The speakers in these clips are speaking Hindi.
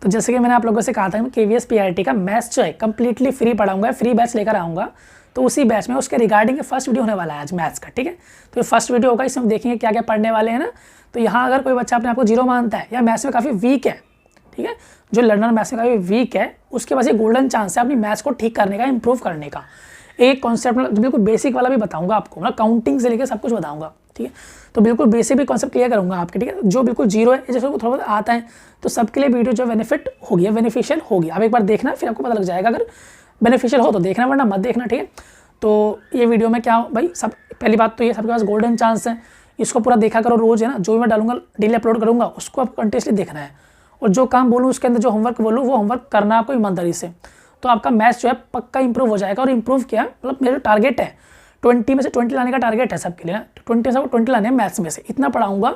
तो जैसे कि मैंने आप लोगों से कहा था, मैं KVS PRT का मैथ्स जो है कंप्लीटली फ्री पढ़ाऊंगा, फ्री बैच लेकर आऊँगा। तो उसी बैच में उसके रिगार्डिंग फर्स्ट वीडियो होने वाला है आज मैथ्स का, ठीक है। तो ये फर्स्ट वीडियो होगा, इसमें देखेंगे क्या क्या पढ़ने वाले हैं ना। तो यहाँ अगर कोई बच्चा अपने आप को जीरो मानता है या मैथ्स में काफ़ी वीक है, ठीक है, जो लर्नर मैथ्स में काफ़ी वीक है, उसके पास ये गोल्डन चांस है अपनी मैथ्स को ठीक करने का, इंप्रूव करने का। एक कॉन्सेप्ट बिल्कुल बेसिक वाला भी बताऊंगा आपको, मतलब काउंटिंग से लेकर सब कुछ बताऊंगा, ठीक है। तो बिल्कुल बेसिक भी कॉन्सेप्ट क्लियर करूंगा आपके, ठीक है। जो बिल्कुल जीरो है, जैसे थोड़ा बहुत आता है, तो सबके लिए वीडियो जो बेनिफिट होगी, बेनिफिशियल होगी। आप एक बार देखना, फिर आपको पता लग जाएगा। अगर बेनिफिशियल हो तो देखना, वरना मत देखना, ठीक है। तो ये वीडियो में क्या भाई, सब पहली बात तो ये सबके पास गोल्डन चांस है, इसको पूरा देखा करो रोज़, है ना। जो भी मैं डालूंगा, डेली अपलोड करूँगा, उसको आपको कंटिन्यूसली देखना है। और जो काम बोलूँ उसके अंदर जो होमवर्क बोलूँ, वो होमवर्क करना आपको ईमानदारी से। तो आपका मैथ्स जो है पक्का इंप्रूव हो जाएगा। और इंप्रूव किया मतलब मेरा टारगेट है 20 में से 20 लाने का टारगेट है सबके लिए ना। 20 में से 20 लाने हैं मैथ्स में से। इतना पढ़ाऊंगा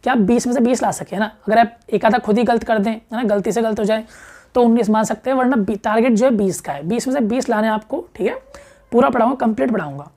कि आप 20 में से 20 ला सके ना। अगर आप एक आधा खुद ही गलत कर दें, है ना, गलती से गलत हो जाए, तो 19 मान सकते हैं, वरना टारगेट जो है 20 का है। 20 में से 20 लाने आपको, ठीक है। पूरा पढ़ाऊंगा, कंप्लीट पढ़ाऊंगा।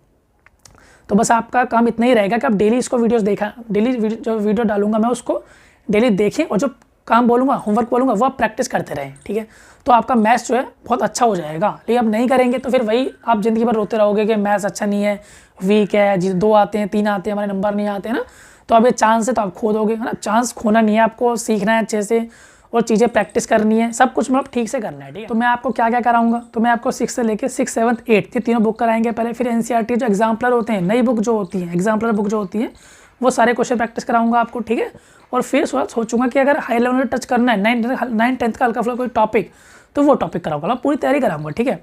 तो बस आपका काम इतना ही रहेगा कि आप डेली इसको वीडियोस देखा, डेली जो वीडियो डालूंगा मैं उसको डेली देखें, और जो काम बोलूँगा, होमवर्क बोलूँगा, वो आप प्रैक्टिस करते रहें, ठीक है। तो आपका मैथ्स जो है बहुत अच्छा हो जाएगा। लेकिन आप नहीं करेंगे तो फिर वही आप ज़िंदगी भर रोते रहोगे कि मैथ्स अच्छा नहीं है, वीक है, 2 आते हैं, 3 आते हैं, हमारे नंबर नहीं आते हैं ना। तो अब ये चांस है, तो आप खो दोगे, है ना। चांस खोना नहीं है, आपको सीखना है अच्छे से, और चीज़ें प्रैक्टिस करनी है, सब कुछ मतलब ठीक से करना है, ठीक है। तो मैं आपको क्या क्या कराऊंगा, तो मैं आपको 6 से लेकर 6, 7, 8 ये तीनों बुक कराएंगे पहले। फिर NCERT जो एग्जाम्पलर होते हैं, नई बुक जो होती है, एग्जाम्पलर बुक जो होती है, वो सारे क्वेश्चन प्रैक्टिस कराऊंगा आपको, ठीक है। और फिर सोचूंगा कि अगर हाई लेवल में टच करना है, 9, 10 का हल्का फुल्का कोई टॉपिक, तो वो टॉपिक कराऊंगा, पूरी तैयारी कराऊंगा, ठीक है।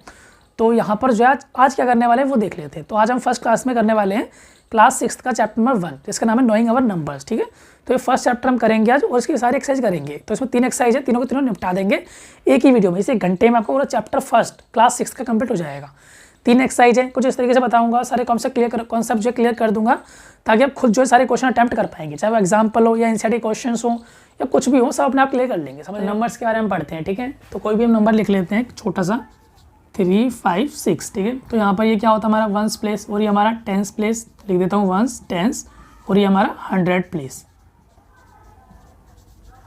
तो यहाँ पर जो आज क्या करने वाले हैं वो देख लेते हैं। तो आज हम फर्स्ट क्लास में करने वाले हैं क्लास 6 का चैप्टर नंबर 1, जिसका नाम है नोइंग अवर नंबर्स, ठीक है। तो ये फर्स्ट चैप्टर हम करेंगे आज, और इसकी सारी एक्सरसाइज करेंगे। तो इसमें 3 एक्सरसाइज है, तीनों को तीनों निपटा देंगे एक ही वीडियो में। इसे 1 घंटे में आपको पूरा चैप्टर फर्स्ट क्लास 6 का कंप्लीट हो जाएगा। 3 एक्सरसाइज है, कुछ इस तरीके से बताऊंगा, सारे कॉन्सेप्ट जो क्लियर कर दूंगा, ताकि आप खुद जो है सारे क्वेश्चन अटैम्प्ट कर पाएंगे, चाहे वो एग्जाम्पल हो या NCERT क्वेश्चन हो या कुछ भी हो, सब अपने आप क्लियर कर लेंगे। समझ नंबर्स के बारे में पढ़ते हैं, ठीक है। तो कोई भी हम नंबर लिख लेते हैं, छोटा सा 3, 5, 6, ठीक है। तो यहाँ पर ये क्या होता है हमारा 1s प्लेस, और ये हमारा 10s प्लेस, लिख देता हूँ 1s, 10s, और ये हमारा 100 प्लेस,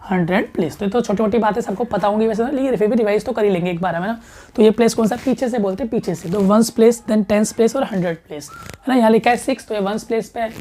100 प्लेस। तो छोटी मोटी बातें सबको पता होंगी वैसे, लेकिन फिर भी रिवाइज तो कर ही लेंगे एक बार, है ना। तो ये प्लेस कौन सा, पीछे से बोलते हैं, पीछे से। तो 1s place, then 10s place और 100 प्लेस, है ना। यहाँ लिखा है 6, तो ये 1s प्लेस पे है,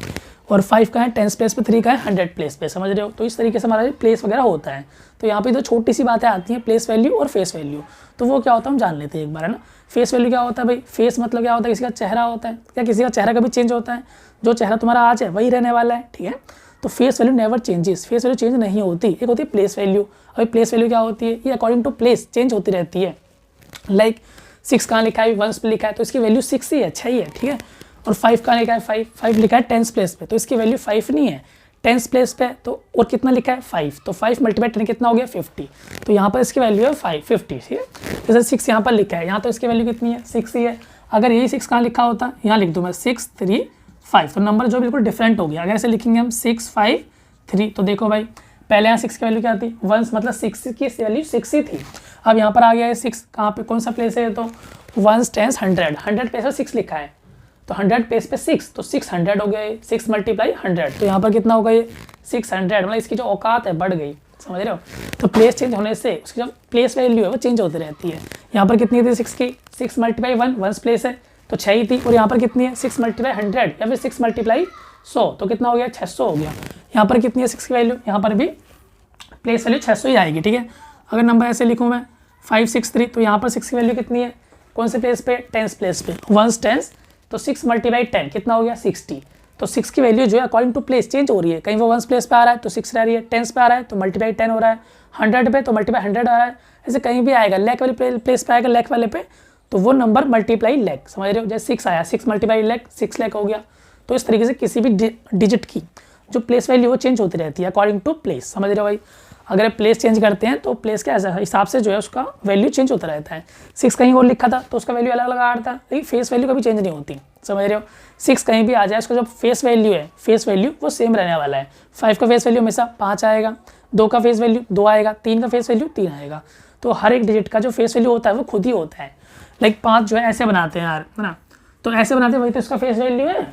और 5 का है 10s प्लेस पे, 3 का है 100 प्लेस पे, समझ रहे हो। तो इस तरीके से हमारा प्लेस वगैरह होता है। तो यहाँ पे तो छोटी सी बातें आती हैं, प्लेस वैल्यू और फेस वैल्यू। तो वो क्या होता है हम जान लेते हैं एक बार, है ना। फेस वैल्यू क्या होता है भाई, फेस मतलब क्या होता है, किसी का चेहरा होता है। क्या किसी का चेहरा कभी चेंज होता है? जो चेहरा तुम्हारा आज है वही रहने वाला है, ठीक है। तो face value never changes, face value change नहीं होती। एक होती है प्लेस वैल्यू। अभी प्लेस वैल्यू क्या होती है, ये अकॉर्डिंग टू प्लेस चेंज होती रहती है। लाइक 6 कहाँ लिखा है, 1s पे लिखा है, तो इसकी वैल्यू 6 ही है, 6 ही है, ठीक है। और 5 कहाँ लिखा है, 5 लिखा है 10s प्लेस पे, तो इसकी वैल्यू 5 नहीं है, 10s प्लेस पे। तो और कितना लिखा है 5, तो 5 × 10 कितना हो गया 50। तो यहाँ पर इसकी वैल्यू है 50, ठीक है। जैसे 6 यहाँ पर लिखा है, यहाँ तो इसकी वैल्यू कितनी है, 6 ही है। अगर यही 6 कहाँ लिखा होता, यहाँ लिख दूँ मैं 6, 3, 5, तो नंबर जो बिल्कुल डिफरेंट हो गया। अगर ऐसे लिखेंगे हम 6, 5, 3, तो देखो भाई पहले यहाँ 6 की वैल्यू क्या थी, 1 मतलब 6 की वैल्यू 6 ही थी। अब यहाँ पर आ गया है 6, कहाँ पे कौन सा प्लेस है, तो 1s, 10s, 100 प्लेस पर 6 लिखा है, तो 100 प्लेस पे 6, तो 600 हो गया, 6 × 100, तो यहाँ पर कितना होगा ये 600, मतलब इसकी जो औकात है बढ़ गई, समझ रहे हो। तो प्लेस चेंज होने से उसकी जो प्लेस वैल्यू है वो चेंज होती रहती है। यहाँ पर कितनी थी 6 की, 6 × 1, 1s प्लेस है तो 6 ही थी। और यहाँ पर कितनी है 6 × 100 या फिर 6 × 100, तो कितना हो गया 600 हो गया। यहाँ पर कितनी है 6 की वैल्यू, यहाँ पर भी प्लेस वैल्यू 600 ही आएगी, ठीक है। अगर नंबर ऐसे लिखूँ मैं 563, तो यहाँ पर 6 की वैल्यू कितनी है, कौन से प्लेस पे, 10s प्लेस पे, 1s 10, तो 6 × 10 कितना हो गया 60। तो 6 की वैल्यू जो है अकॉर्डिंग टू प्लेस चेंज हो रही है, कहीं वो 1s प्लेस पे आ रहा है तो 6 रह रही है, 10s पे आ रहा है तो × 10 हो रहा है, 100 पे तो × 100 आ रहा है। ऐसे कहीं भी आएगा, लैक वाले प्लेस पे आएगा, लैक वाले पे, तो वो नंबर मल्टीप्लाई लैक, समझ रहे हो। जैसे 6 आया, 6 × लैक, 6 लाख हो गया। तो इस तरीके से किसी भी डिजिट की जो प्लेस वैल्यू वो चेंज होती रहती है अकॉर्डिंग टू प्लेस, समझ रहे हो भाई। अगर प्लेस चेंज करते हैं तो प्लेस के हिसाब से जो है उसका वैल्यू चेंज होता रहता है। 6 कहीं और लिखा था तो उसका वैल्यू अलग अलग आ रहा था, लेकिन फेस वैल्यू कभी चेंज नहीं होती, समझ रहे हो। 6 कहीं भी आ जाए, उसका जो फेस वैल्यू है, फेस वैल्यू वो सेम रहने वाला है। 5 का फेस वैल्यू हमेशा 5 आएगा, 2 का फेस वैल्यू 2 आएगा, 3 का फेस वैल्यू 3 आएगा। तो हर एक डिजिट का जो फेस वैल्यू होता है वो खुद ही होता है। लाइक 5 जो है ऐसे बनाते हैं यार, है ना, तो ऐसे बनाते हैं, वही तो इसका फेस वैल्यू है।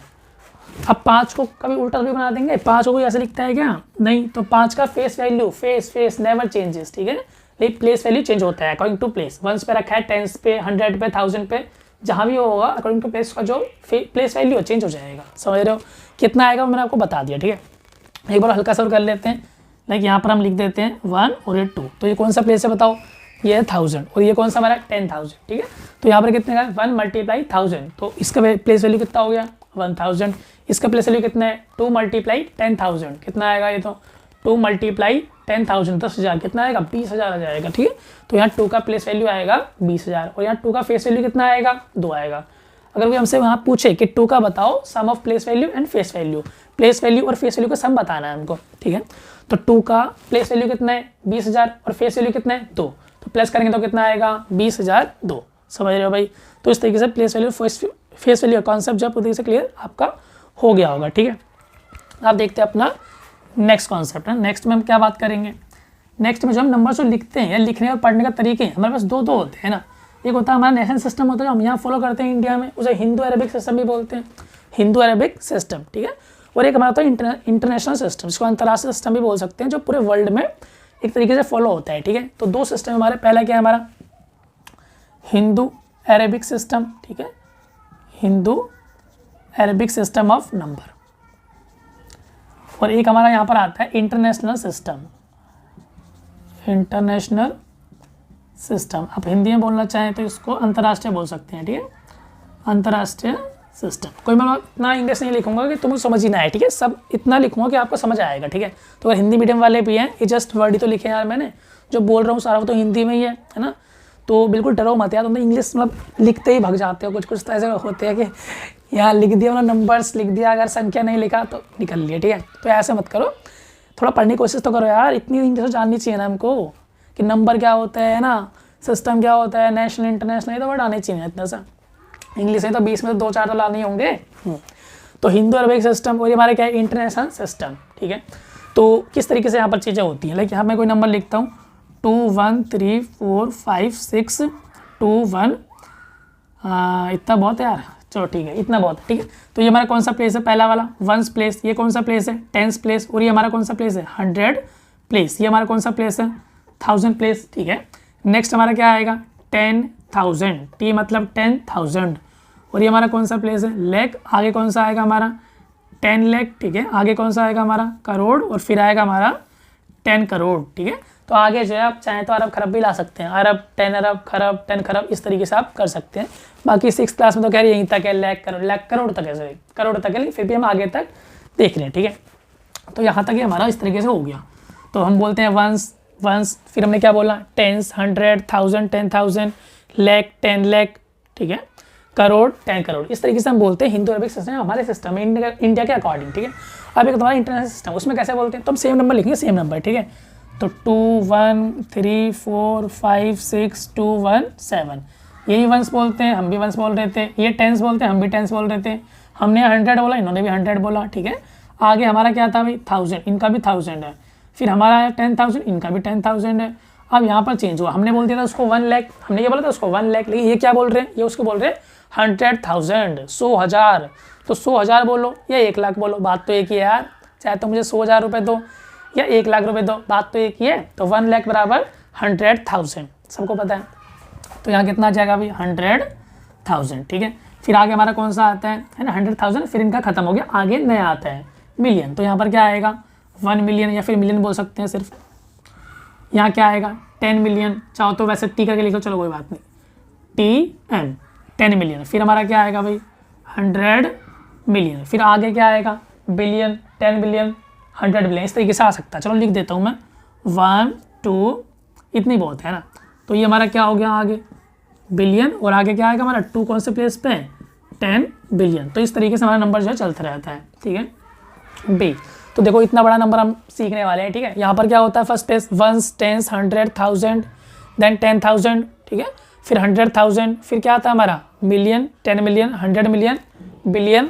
अब 5 को कभी उल्टा भी बना देंगे, 5 को ऐसे लिखता है क्या, नहीं। तो 5 का face value, face never changes, ठीक है, लेकिन प्लेस वैल्यू चेंज होता है अकॉर्डिंग टू प्लेस। 1 पे रखा है, 10 पे, 100 पे, 1000 पे, जहाँ भी होगा अकॉर्डिंग टू प्लेस का जो प्लेस वैल्यू चेंज हो जाएगा। समझ रहे हो, कितना आएगा मैंने आपको बता दिया, ठीक है। एक बार हल्का सा कर लेते हैं, लाइक यहाँ पर हम लिख देते हैं 1 और ये 2। तो ये कौन सा प्लेस है बताओ, ये है 1000 और ये कौन सा हमारा 10,000, ठीक है। तो यहाँ पर कितने का 1 मल्टीप्लाई 1000, तो इसका प्लेस वैल्यू कितना हो गया 1000। इसका प्लेस वैल्यू कितना है 2 मल्टीप्लाई 10,000, कितना आएगा ये, तो 2 मल्टीप्लाई 10,000 10,000, कितना आएगा 20,000 आ जाएगा, ठीक है। तो यहाँ 2 का प्लेस वैल्यू आएगा 20,000 और यहाँ 2 का फेस वैल्यू कितना आएगा 2 आएगा। अगर कोई हमसे वहाँ पूछे कि 2 का बताओ sum of place value and face value, place value और फेस वैल्यू का सम बताना है हमको, ठीक है। तो 2 का प्लेस वैल्यू कितना है 20,000 और फेस वैल्यू कितना है 2, तो प्लस करेंगे तो कितना आएगा 20,002। समझ रहे हो भाई। तो इस तरीके से place value face value concept जब तरीके से क्लियर आपका हो गया होगा, ठीक है। आप देखते हैं अपना नेक्स्ट कॉन्सेप्ट है। नेक्स्ट में हम क्या बात करेंगे, नेक्स्ट में जो हम नंबर जो लिखते हैं या लिखने और पढ़ने का तरीके हमारे पास दो होते हैं ना। एक होता है हमारा नेशनल सिस्टम होता है जो हम यहाँ फॉलो करते हैं इंडिया में, उसे हिंदू अरेबिक सिस्टम भी बोलते हैं, हिंदू अरेबिक सिस्टम, ठीक है। और एक हमारा होता है इंटरनेशनल सिस्टम, जिसको अंतर्राष्ट्रीय सिस्टम भी बोल सकते हैं, जो पूरे वर्ल्ड में एक तरीके से फॉलो होता है, ठीक है। तो 2 सिस्टम हमारे, पहला क्या है हमारा हिंदू अरेबिक सिस्टम, ठीक है, Hindu Arabic system of number, और एक हमारा यहाँ पर आता है इंटरनेशनल सिस्टम, इंटरनेशनल सिस्टम। आप हिंदी में बोलना चाहें तो इसको अंतर्राष्ट्रीय बोल सकते हैं, ठीक है, अंतर्राष्ट्रीय सिस्टम। कोई मैं इतना इंग्लिश नहीं लिखूंगा कि तुम्हें समझ ही ना आए, ठीक है, सब इतना लिखूंगा कि आपको समझ आएगा, ठीक है। तो अगर हिंदी मीडियम वाले भी हैं, ये जस्ट वर्ड ही तो लिखे यार मैंने, जो बोल रहा हूँ सारा वो तो हिंदी में ही है ना। तो बिल्कुल डरो मत यार, तुम तो इंग्लिश मतलब लिखते ही भाग जाते हो, कुछ कुछ तो ऐसे होते हैं कि यहाँ लिख दिया मतलब नंबर्स लिख दिया, अगर संख्या नहीं लिखा तो निकल लिया, ठीक है। तो ऐसे मत करो, थोड़ा पढ़ने की कोशिश तो करो यार, इतनी इंग्लिश जाननी चाहिए ना हमको कि नंबर क्या होता है ना, सिस्टम क्या होता है, नेशनल इंटरनेशनल, ये तो वर्ड आने चाहिए इतना सा। इंग्लिश है तो 20 में तो 2-4 तो लाने होंगे। तो हिंदू अरबिक सिस्टम और ये हमारे क्या है इंटरनेशनल सिस्टम, ठीक है। तो किस तरीके से यहाँ पर चीज़ें होती हैं, लाइक यहाँ मैं कोई नंबर लिखता हूँ 2 1 3 4 5 6 2 1, इतना बहुत है यार, चलो ठीक है, इतना बहुत है, ठीक है। तो ये हमारा कौन सा प्लेस है, पहला वाला 1 प्लेस, ये कौन सा प्लेस है 10 प्लेस, और ये हमारा कौन सा प्लेस है 100 प्लेस, ये हमारा कौन सा प्लेस है 1000 प्लेस, ठीक है। नेक्स्ट हमारा क्या आएगा 10,000, टी मतलब 10,000, और ये हमारा कौन सा प्लेस है लैख, आगे कौन सा आएगा हमारा 10 लाख, ठीक है। आगे कौन सा आएगा हमारा करोड़, और फिर आएगा हमारा 10 करोड़, ठीक है। तो आगे जो है आप चाहें तो अरब खरब भी ला सकते हैं, अरब 10 अरब खरब 10 खरब, इस तरीके से आप कर सकते हैं। बाकी 6th क्लास में तो कह रही है यहीं तक है, लाख करोड़ तक है, सॉरी करोड़ तक है, फिर भी हम आगे तक देख रहे हैं, ठीक है। तो यहाँ तक ये हमारा इस तरीके से हो गया। तो हम बोलते हैं वंस, फिर हमने क्या बोला 10 100 1000 10,000 लाख 10 लाख, ठीक है, करोड़ 10 करोड़, इस तरीके से हम बोलते हैं। हिंदू अरबिक सिस्टम हमारे सिस्टम है इंडिया के अकॉर्डिंग, ठीक है। अब एक तुम्हारा इंटरनेशनल सिस्टम, उसमें कैसे बोलते हैं, तो हम सेम नंबर लिखेंगे, सेम नंबर, ठीक है। तो 2 1 3 4 5 6 2 1 7, यही वंस बोलते हैं, हम भी वंस बोल रहे थे। ये टेंस बोलते हैं, हम भी टेंस बोल रहे थे। हमने 100 बोला, इन्होंने भी 100 बोला, ठीक है। आगे हमारा क्या था भाई 1000, इनका भी 1000 है, फिर हमारा है 10,000, इनका भी 10,000 है। अब यहाँ पर चेंज हुआ, हमने बोल दिया था उसको 1 लाख, हमने ये बोला था उसको 1 लाख, लेकिन ये क्या बोल रहे हैं, ये उसको बोल रहे हैं 100,000, 100,000। तो 100,000 बोलो या 1 लाख बोलो, बात तो एक ही है यार, चाहे तो मुझे 100,000 रुपये दो या 1 लाख रुपए दो, बात तो एक ही है। तो 1 लाख बराबर 100,000, सबको पता है। तो यहाँ कितना आ जाएगा भाई 100,000, ठीक है। फिर आगे हमारा कौन सा आता है ना 100,000, फिर इनका खत्म हो गया, आगे नया आता है मिलियन। तो यहाँ पर क्या आएगा 1 मिलियन, या फिर मिलियन बोल सकते हैं सिर्फ। यहाँ क्या आएगा 10 मिलियन, चाहो तो वैसे टी करके लिखो, चलो कोई बात नहीं, TN 10 मिलियन। फिर हमारा क्या आएगा भाई 100 मिलियन, फिर आगे क्या आएगा बिलियन, 10 बिलियन 100 बिलियन, इस तरीके से आ सकता है। चलो लिख देता हूँ मैं 1 2, इतनी बहुत है ना। तो ये हमारा क्या हो गया आगे बिलियन, और आगे क्या आएगा हमारा 2 कौन से प्लेस पे 10 बिलियन। तो इस तरीके से हमारा नंबर जो है चलता रहता है, ठीक है। बी, तो देखो इतना बड़ा नंबर हम सीखने वाले हैं, ठीक है। यहाँ पर क्या होता है फर्स्ट प्लेस 1 10 100 1000, देन 10,000, ठीक है, फिर 100,000, फिर क्या आता है हमारा million 10 million 100 million billion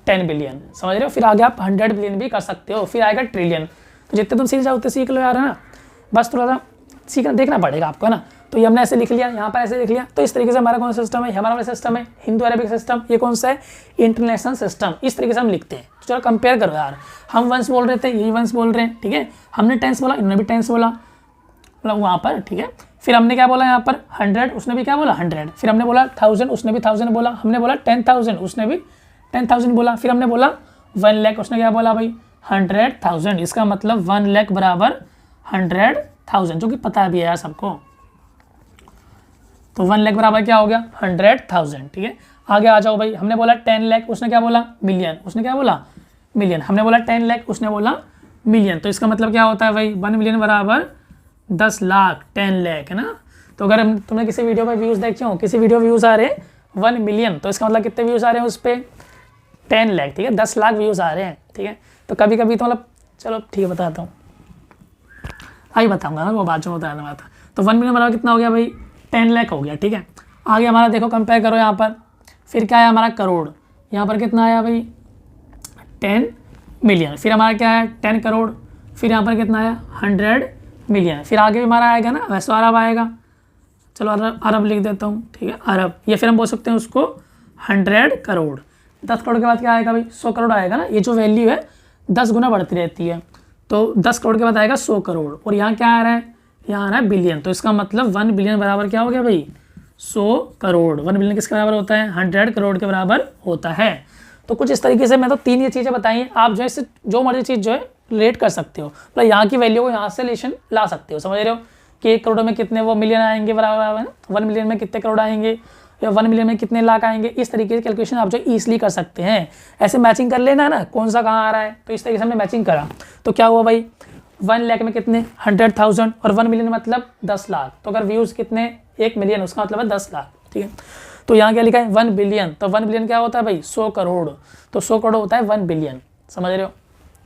10 billion, समझ रहे हो। फिर आगे आप 100 बिलियन भी कर सकते हो, फिर आएगा ट्रिलियन। तो जितने तुम सीख जाओ उतने सीख लो यार, है ना। बस थोड़ा सा सीखना देखना पड़ेगा आपको, है ना। तो ये हमने ऐसे लिख लिया, यहाँ पर ऐसे लिख लिया। तो इस तरीके से हमारा कौन सा सिस्टम है, हमारा वाला सिस्टम है हिंदू अरेबिक सिस्टम। ये कौन सा है, इंटरनेशनल सिस्टम। इस तरीके से हम लिखते हैं। तो चलो कंपेयर करो यार, हम वंस बोल रहे थे, यही वंस बोल रहे हैं, ठीक है। हमने टेंस बोला, इन्होंने भी टेंस बोला, मतलब वहाँ पर, ठीक है। फिर हमने क्या बोला यहाँ पर 100, उसने भी क्या बोला 100। फिर हमने बोला 1000, उसने भी 1000 बोला। हमने बोला 10,000, उसने भी 10,000 बोला। फिर हमने बोला 1 लाख, उसने क्या बोला भाई 100,000। इसका मतलब 1 लाख बराबर 100,000, जो कि पता भी है यार सबको। तो 1 लाख बराबर क्या हो गया 100,000, ठीक है। आगे आ जाओ भाई, हमने बोला 10 लाख, उसने क्या बोला मिलियन, उसने क्या बोला मिलियन। हमने बोला 10 लाख, उसने बोला मिलियन। तो इसका मतलब क्या होता है भाई 1 मिलियन बराबर 10 लाख, 10 लाख, है ना। तो अगर तुमने किसी वीडियो में व्यूज़ देखे हो, किसी वीडियो व्यूज़ आ रहे हैं 1 मिलियन, तो इसका मतलब कितने व्यूज़ आ रहे हैं उस पर 10 लाख, ठीक है। 10 लाख व्यूज़ आ रहे हैं, ठीक है। तो कभी कभी तो मतलब चलो ठीक है बताता हूँ, आई बताऊँगा ना वो बात जो बताने वाला था। तो 1 मिलियन बराबर कितना हो गया भाई 10 लाख हो गया, ठीक है। आगे हमारा देखो कंपेयर करो यहाँ पर, फिर क्या है हमारा करोड़। यहाँ पर कितना आया भाई 10 मिलियन। फिर हमारा क्या है 10 करोड़। फिर यहाँ पर कितना आया 100 मिलियन। फिर आगे भी हमारा आएगा ना वैसे अरब आएगा। चलो अरब लिख देता हूँ, ठीक है अरब। या फिर हम बोल सकते हैं उसको 100 करोड़। 10 करोड़ के बाद क्या आएगा भाई 100 करोड़ आएगा ना। ये जो वैल्यू है 10 गुना बढ़ती रहती है। तो 10 करोड़ के बाद आएगा 100 करोड़। और यहाँ क्या आ रहा है, यहाँ आ रहा है बिलियन। तो इसका मतलब 1 बिलियन बराबर क्या हो गया भाई 100 करोड़। 1 बिलियन किसके बराबर होता है 100 करोड़ के बराबर होता है। तो कुछ इस तरीके से मैं तो 3 ये चीज़ें बताई हैं। आप जो है इससे जो मर्जी चीज़ जो है रिलेट कर सकते हो, मतलब यहाँ की वैल्यू को यहाँ से रिलेशन ला सकते हो। समझ रहे हो कि 1 करोड़ में कितने वो मिलियन आएंगे बराबर 1 मिलियन में कितने करोड़ आएंगे, या 1 मिलियन में कितने लाख आएंगे। इस तरीके से कैलकुलेशन आप जो ईजिली कर सकते हैं। ऐसे मैचिंग कर लेना ना कौन सा कहाँ आ रहा है। तो इस तरीके से हमने मैचिंग करा। तो क्या हुआ भाई 1 लाख में कितने 100,000 और 1 मिलियन मतलब 10 लाख। तो अगर व्यूज़ कितने 1 मिलियन, उसका मतलब है 10 लाख, ठीक है। तो यहाँ क्या लिखा है 1 बिलियन। तो 1 बिलियन क्या होता है भाई 100 करोड़। तो 100 करोड़ होता है 1 बिलियन। समझ रहे हो।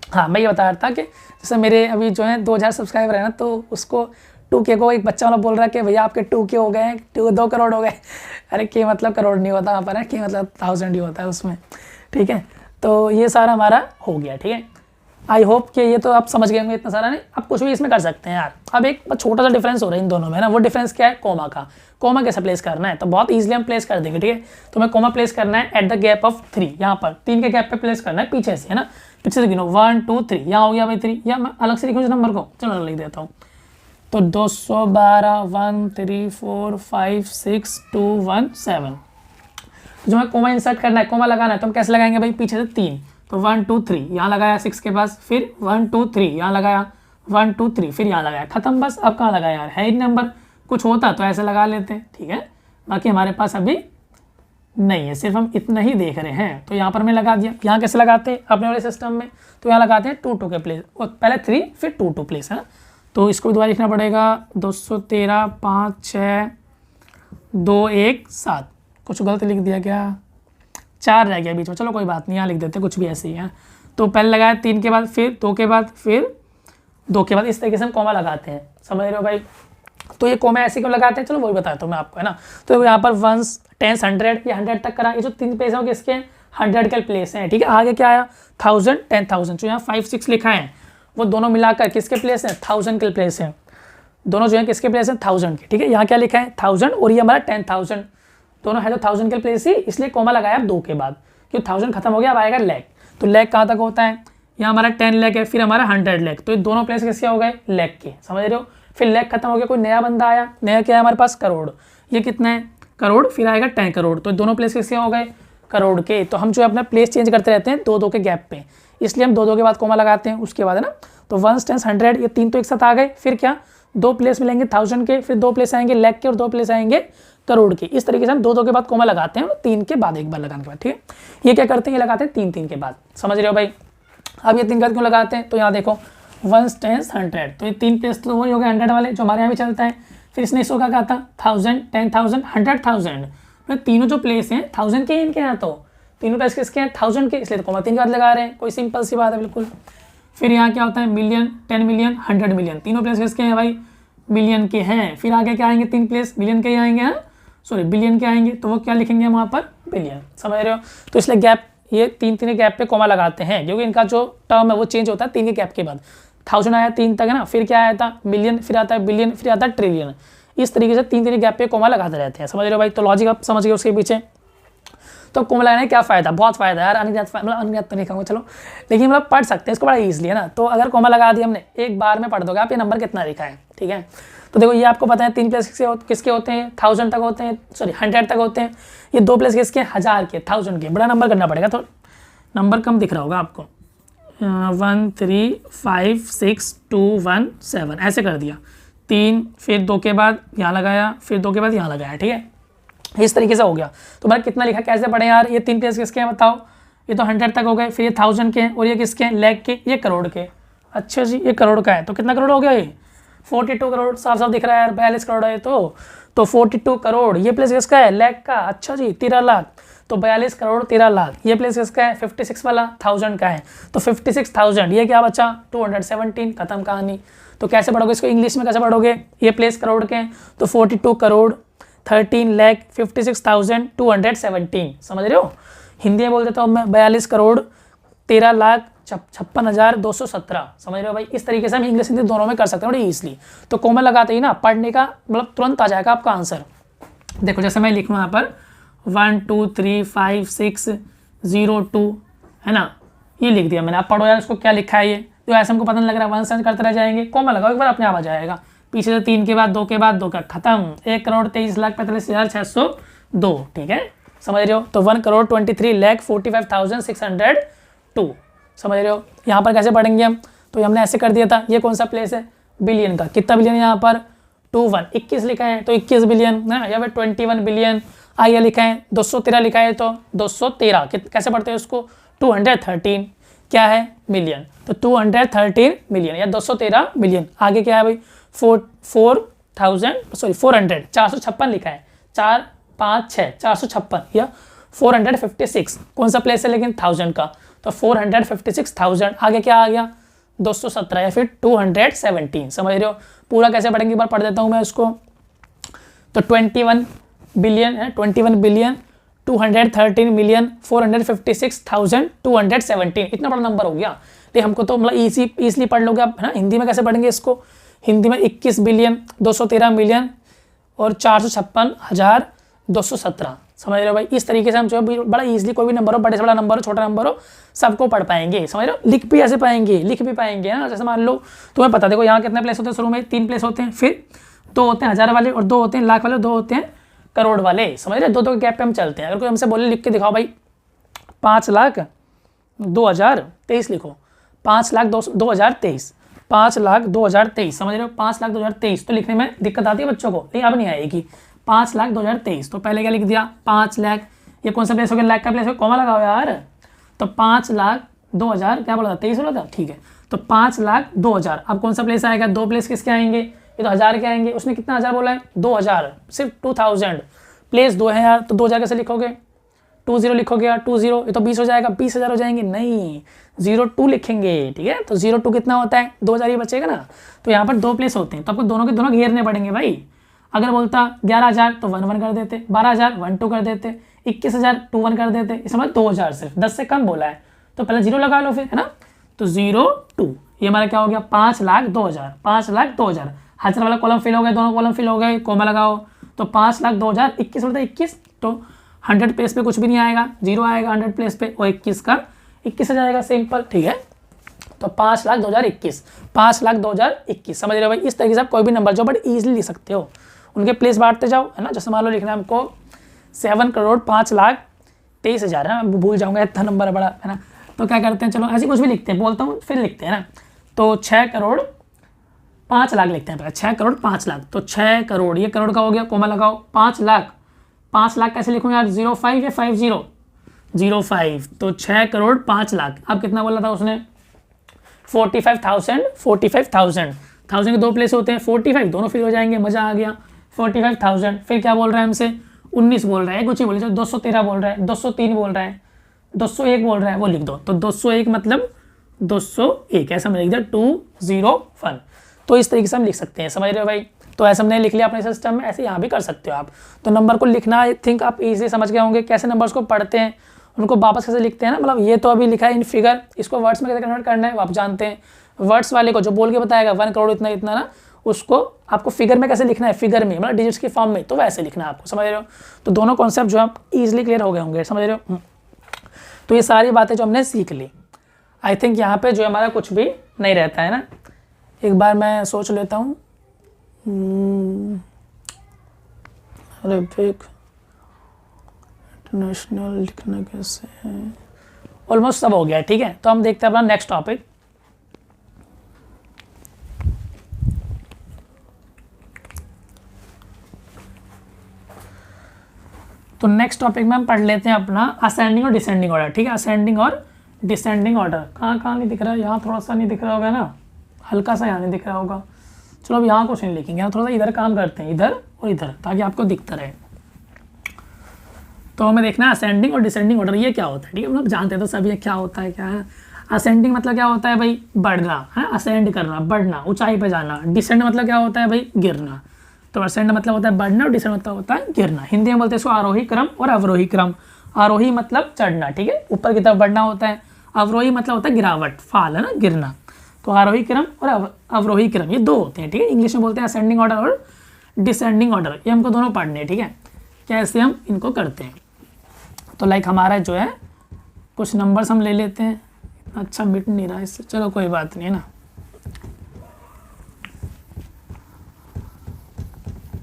हाँ मैं ये बता रहा था कि जैसे मेरे अभी जो है 2000 सब्सक्राइबर है ना, तो उसको 2K को एक बच्चा वाला बोल रहा है कि भैया आपके 2K हो गए हैं, 2 करोड़ हो गए। अरे के मतलब करोड़ नहीं होता वहाँ पर, है के मतलब 1000 ही होता है उसमें, ठीक है। तो ये सारा हमारा हो गया, ठीक है। आई होप कि ये तो आप समझ गए होंगे इतना सारा नहीं। अब कुछ भी इसमें कर सकते हैं यार। अब एक छोटा सा डिफरेंस हो रहा है इन दोनों में ना। वो डिफरेंस क्या है कोमा का। कोमा कैसे प्लेस करना है, तो बहुत ईजिली हम प्लेस कर देंगे, ठीक है। तो हमें कोमा प्लेस करना है एट द गैप ऑफ 3। यहाँ पर 3 के गैप पे प्लेस करना है पीछे से, है ना। पीछे से गिनो 1 2 3। यहाँ हो गया भाई 3। या मैं अलग से लिखूँ इस नंबर को, चलो अलग लिख देता हूँ। तो 212 1 3 4 5 6 2 1 7। जो हमें कोमा इंसर्ट करना है, कोमा लगाना है, तो हम कैसे लगाएंगे भाई पीछे से 3। तो 1 2 3 यहाँ लगाया 6 के पास, फिर 1 2 3 यहाँ लगाया 1 2 3, फिर यहाँ लगाया, खत्म बस। अब कहाँ लगाया यार, है ही नंबर। कुछ होता तो ऐसे लगा लेते, ठीक है। बाकी हमारे पास अभी नहीं है, सिर्फ हम इतना ही देख रहे हैं। तो यहाँ पर मैं लगा दिया। यहाँ कैसे लगाते हैं अपने वाले सिस्टम में, तो यहाँ लगाते हैं 2 2 के प्लेस, पहले 3 फिर 2 2 प्लेस, है ना। तो इसको दोबारा लिखना पड़ेगा 213 5 6 2 1 7। कुछ गलत लिख दिया क्या, 4 रह गया बीच में, चलो कोई बात नहीं, यहाँ लिख देते कुछ भी ऐसे ही है। तो पहले लगाया 3 के बाद, फिर 2 के बाद, फिर 2 के बाद। इस तरीके से हम कोमा लगाते हैं। समझ रहे हो भाई। तो ये कोमा ऐसे क्यों लगाते हैं, चलो वही बताता हूँ मैं आपको, है ना। तो यहाँ पर 1 10 100 या 100 तक करा। ये जो 3 प्लेस हैं किसके 100 के प्लेस हैं, ठीक है। आगे क्या आया 1000 10,000। जो यहाँ 5 6 लिखा है वो दोनों मिलाकर किसके प्लेस हैं 1000 के प्लेस हैं। दोनों जो है किसके प्लेस हैं 1000 के, ठीक है। यहाँ क्या लिखा है 1000 और ये हमारा 10,000, दोनों है तो 1000 के प्लेस ही, इसलिए कोमा लगाया 2 के बाद, क्योंकि 1000 खत्म हो गया। अब आएगा लैख। तो लैख कहाँ तक होता है, यहाँ हमारा 10 लाख है, फिर हमारा 100 लाख। तो ये दोनों प्लेस किसके हो गए लैख के, समझ रहे हो। फिर लैख खत्म हो गया, कोई नया बंदा आया, नया क्या है हमारे पास करोड़। ये कितना है करोड़, फिर आएगा 10 करोड़। तो दोनों प्लेस किसके हो गए करोड़ के। तो हम जो है अपना प्लेस चेंज करते रहते हैं 2 2 के गैप पे, इसलिए हम 2 2 के बाद कोमा लगाते हैं। उसके बाद है ना, तो 1 10 100 ये 3 तो एक साथ आ गए। फिर क्या 2 प्लेस मिलेंगे 1000 के, फिर 2 प्लेस आएंगे लैख के, और 2 प्लेस आएंगे करोड़ के। इस तरीके से हम 2 2 के बाद कोमा लगाते हैं, 3 के बाद एक बार लगाने के बाद, ठीक है। ये क्या करते हैं, ये लगाते हैं 3 3 के बाद। समझ रहे हो भाई। अब ये 3 के बाद क्यों लगाते हैं, तो यहाँ देखो 1 10 100। तो ये 3 प्लेस तो वही हो गए 100 वाले जो हमारे यहाँ भी चलता है। फिर इसने 100 का कहा था 1000 10,000 100,000। तो तीनों जो प्लेस हैं 1000 के इनके यहाँ, तो तीनों प्लेस किसके हैं 1000 के, इसलिए तो कोमा 3 के बाद लगा रहे हैं। कोई सिंपल सी बात है बिल्कुल। फिर यहाँ क्या होता है मिलियन 10 मिलियन 100 मिलियन, तीनों प्लेस किसके हैं भाई मिलियन के हैं। फिर आगे क्या आएंगे 3 प्लेस मिलियन के ही आएंगे, सॉरी बिलियन के आएंगे। तो वो क्या लिखेंगे वहाँ पर बिलियन, समझ रहे हो। तो इसलिए गैप ये 3 3 के गैप पे कोमा लगाते हैं, क्योंकि इनका जो टर्म है वो चेंज होता है 3 के गैप के बाद। 1000 आया 3 तक, है ना। फिर क्या आया था मिलियन, फिर आता है बिलियन, फिर आता है ट्रिलियन। इस तरीके से 3 गैप पे कोमा लगाते रहते हैं, समझ रहे हो भाई। तो लॉजिक आप समझ गए उसके पीछे। तो कोमा लगाने क्या फ़ायदा, बहुत फ़ायदा है यार, अनगिनत मतलब अनगिनत तो नहीं कहूँगा चलो, लेकिन मतलब पढ़ सकते हैं इसको बड़ा ईजिली है ना। तो अगर कोमा लगा दिया हमने, एक बार में पढ़ दोगे आप ये नंबर कितना लिखा है, ठीक है। तो देखो ये आपको पता है 3 प्लेस किसके होते हैं, 1000 तक होते हैं, सॉरी 100 तक होते हैं। ये 2 प्लेस किसके, 1000 के, 1000 के। बड़ा नंबर करना पड़ेगा, तो नंबर कम दिख रहा होगा आपको, 1 3 5 6 2 1 7 ऐसे कर दिया, 3 फिर 2 के बाद यहाँ लगाया, फिर 2 के बाद यहाँ लगाया, ठीक है। इस तरीके से हो गया। तो मैंने कितना लिखा, कैसे पढ़े यार, ये 3 प्लेस किसके हैं बताओ, ये तो 100 तक हो गए, फिर ये 1000 के हैं, और ये किसके हैं, लाख के, ये करोड़ के। अच्छा जी, ये करोड़ का है, तो कितना करोड़ हो गया ये, 42 करोड़, साफ साफ दिख रहा है यार, 42 करोड़ है तो 42 करोड़। ये प्लेस किसका है, लाख का, अच्छा जी 13 लाख, तो 42 करोड़ 13 लाख। ये प्लेस किसका है, 56 वाला 1000 का है, तो 56,000। ये क्या बचा, 217, खत्म कहानी। तो कैसे पढ़ोगे इसको, इंग्लिश में कैसे पढ़ोगे, ये प्लेस करोड़ के हैं, तो 42 करोड़ 13,56,217, समझ रहे हो। हिंदी में बोल देता हूँ मैं, 42 करोड़ 13,56,217, समझ रहे हो भाई। इस तरीके से हम इंग्लिश हिंदी दोनों में कर सकते हैं बड़ी ईजिली। तो कोमा लगाते ही ना पढ़ने का मतलब तुरंत आ जाएगा आपका आंसर। देखो जैसे मैं लिखूँ यहाँ पर 1 2 3 5 6 0 2 है ना, ये लिख दिया मैंने। आप पढ़ो यार इसको क्या लिखा है, ये जो ऐसे हमको पता नहीं लग रहा है, 1 सेंस करते रह जाएंगे, कोमा लगाओ एक बार अपने आप आ जाएगा। पीछे से 3 के बाद 2 के बाद 2 का खत्म, 1,23,45,602, ठीक है, समझ रहे हो। तो 1,23,45,602, समझ रहे हो। यहाँ पर कैसे पढ़ेंगे हम, तो हमने ऐसे कर दिया था, ये कौन सा प्लेस है, बिलियन का, कितना बिलियन यहाँ पर 21 लिखा है, तो 21 बिलियन ना, या फिर 21 बिलियन आइए लिखा है, 213 लिखा है, तो 213 कैसे पढ़ते हैं उसको, 213 क्या है, मिलियन, तो 213 मिलियन या 213 मिलियन। आगे क्या है भाई, 400 456 लिखा है, 4 5 6 456 या 456, कौन सा प्लेस है लेकिन 1000 का, तो 456,000। आगे क्या आ गया, 217 या फिर 217, समझ रहे हो। पूरा कैसे पढ़ेंगे एक बार पढ़ देता हूँ मैं इसको। तो 21 बिलियन है, 21 बिलियन 213 मिलियन 456,217, इतना बड़ा नंबर हो गया। लेकिन हमको तो मतलब ईजिली पढ़ लोगे आप, है ना। हिंदी में कैसे पढ़ेंगे इसको, हिंदी में 21 बिलियन 213 मिलियन और 456,217, समझ रहे हो भाई। इस तरीके से हम जो बड़ा ईजिली कोई भी नंबर हो, बड़े से बड़ा नंबर हो, छोटा नंबर हो, सबको पढ़ पाएंगे, समझ रहे हो। लिख भी ऐसे पाएंगे, लिख भी पाएंगे ना। जैसे मान लो तुम्हें पता, देखो यहाँ कितने प्लेस होते हैं, शुरू में 3 प्लेस होते हैं, फिर 2 होते हैं 1000 वाले, और 2 होते हैं लाख वाले, 2 होते हैं करोड़ वाले, समझ रहे। 2 के गैप पे हम चलते हैं। अगर कोई हमसे बोले लिख के दिखाओ भाई 5,02,023 लिखो, 5,02,023, 5,02,023, समझ रहे हो, 5,02,023, तो लिखने में दिक्कत आती है बच्चों को, लेकिन अब नहीं आएगी। 5,02,023, तो पहले क्या लिख दिया 5 लाख, ये कौन सा प्लेस हो गया, लाख का प्लेस हो, कॉमा लगाओ यार। तो 5,02,000 क्या बोला था, 23 बोला था, ठीक है। तो 5,02,000, अब कौन सा प्लेस आएगा, 2 प्लेस किसके आएंगे, ये तो 1000 के आएंगे। उसने कितना 1000 बोला है, 2000, सिर्फ 2000, प्लेस 2 है यार, तो 2000 कैसे लिखोगे, 20 लिखोगे यार, 20, ये तो 20 हो जाएगा, 20,000 हो जाएंगे, नहीं 02 लिखेंगे, ठीक है। तो 02 कितना होता है, 2000 ही बचेगा ना। तो यहाँ पर 2 प्लेस होते हैं, तो आपको दोनों के दोनों घेरने पड़ेंगे भाई। अगर बोलता 11,000 तो 1 1 कर देते, 12,000 1 2 कर देते, 21,000 2 1 कर देते, इस मतलब 2000 सिर्फ 10 से कम बोला है, तो पहले 0 लगा लो फिर, है ना। तो 02, ये हमारा क्या हो गया, 5,02,000, 5,02,000, 1000 वाला कॉलम फिल हो गया, दोनों कॉलम फिल हो गए, कोमा लगाओ। तो 5,02,000, 21 बोलता है 21, तो 100 प्लेस पे कुछ भी नहीं आएगा, 0 आएगा 100 प्लेस पे, और 21 का 21 आ जाएगा, सिंपल, ठीक है। तो 5,02,021, 5,02,021, समझ रहे हो भाई। इस तरीके से आप कोई भी नंबर जो बड़े ईजिली लिख सकते हो, उनके प्लेस बांटते जाओ, है ना। जैसे मान लो लिखना है हमको 7,05,23,000 है, मैं भूल जाऊंगा इतना नंबर है बड़ा, है ना। तो क्या करते हैं, चलो ऐसे कुछ भी लिखते हैं, बोलता हूँ फिर लिखते हैं ना। तो 6,05,00,000 लिखते हैं पहले, 6,05,00,000, तो 6 करोड़, ये करोड़ का हो गया, कोमा लगाओ। 5 लाख, 5 लाख कैसे लिखूँ यार, 05 या 50, 05, तो 6,05,00,000। अब कितना बोला था उसने, 45,000, 45,000, 1000 के 2 प्लेस होते हैं, 45 दोनों फिल हो जाएंगे, मजा आ गया। 45,000, फिर क्या बोल रहा है हमसे, 19 बोल रहा है, कुछ ही बोले, 213 बोल रहा है, 203 बोल रहा है, 201 बोल रहा है, वो लिख दो। तो 201 मतलब 201, ऐसा हमने लिख दिया 201। तो इस तरीके से हम लिख सकते हैं, समझ रहे हो भाई। तो ऐसा हमने लिख लिया अपने सिस्टम में, ऐसे यहाँ भी कर सकते हो आप। तो नंबर को लिखना आई थिंक आप इजीली समझ गए होंगे, कैसे नंबर्स को पढ़ते हैं, उनको वापस कैसे लिखते हैं ना। मतलब ये तो अभी लिखा है इन फिगर, इसको वर्ड्स में कैसे कन्वर्ट करना है वो आप जानते हैं। वर्ड्स वाले को जो बोल के बताएगा 1 करोड़ इतना इतना ना, उसको आपको फिगर में कैसे लिखना है, फिगर में मतलब डिजिट्स की फॉर्म में, तो वैसे लिखना है आपको, समझ रहे हो। तो दोनों कॉन्सेप्ट जो आप ईजिली क्लियर हो गए होंगे, समझ रहे हो। तो ये सारी बातें जो हमने सीख ली, आई थिंक यहाँ पे जो हमारा कुछ भी नहीं रहता है ना। एक बार मैं सोच लेता हूँ, अरेबिक इंटरनेशनल लिखना कैसे है, ऑलमोस्ट सब हो गया है, ठीक है। तो हम देखते हैं अपना नेक्स्ट टॉपिक। तो नेक्स्ट टॉपिक में हम पढ़ लेते हैं अपना असेंडिंग और डिसेंडिंग ऑर्डर, ठीक है। असेंडिंग और डिसेंडिंग ऑर्डर कहाँ नहीं दिख रहा है, यहाँ थोड़ा सा नहीं दिख रहा होगा ना, हल्का सा यहाँ नहीं दिख रहा होगा। चलो अब यहाँ कुछ नहीं लिखेंगे, यहाँ थोड़ा सा इधर काम करते हैं, इधर और इधर, ताकि आपको दिखता रहे। तो हमें देखना है असेंडिंग और डिसेंडिंग ऑर्डर ये क्या होता है, ठीक है। मतलब जानते हैं तो सभी क्या होता है, क्या है। असेंडिंग मतलब क्या होता है भाई, बढ़ना है, असेंड करना, बढ़ना, ऊंचाई पे जाना। डिसेंड मतलब क्या होता है भाई, गिरना। तो असेंड मतलब होता है बढ़ना और डिसेंड मतलब होता है गिरना। हिंदी में बोलते हैं इसको आरोही क्रम और अवरोही क्रम। आरोही मतलब चढ़ना, ठीक है, ऊपर की तरफ बढ़ना होता है। अवरोही मतलब होता है गिरावट, फाल, है ना, गिरना। तो आरोही क्रम और अवरोही क्रम ये दो होते हैं, ठीक है। इंग्लिश में बोलते हैं असेंडिंग ऑर्डर और डिसेंडिंग ऑर्डर, ये हमको दोनों पढ़ने हैं, ठीक है। कैसे हम इनको करते हैं, तो लाइक हमारा जो है कुछ नंबर्स हम ले लेते हैं। अच्छा मिट नहीं रहा इससे, चलो कोई बात नहीं है ना।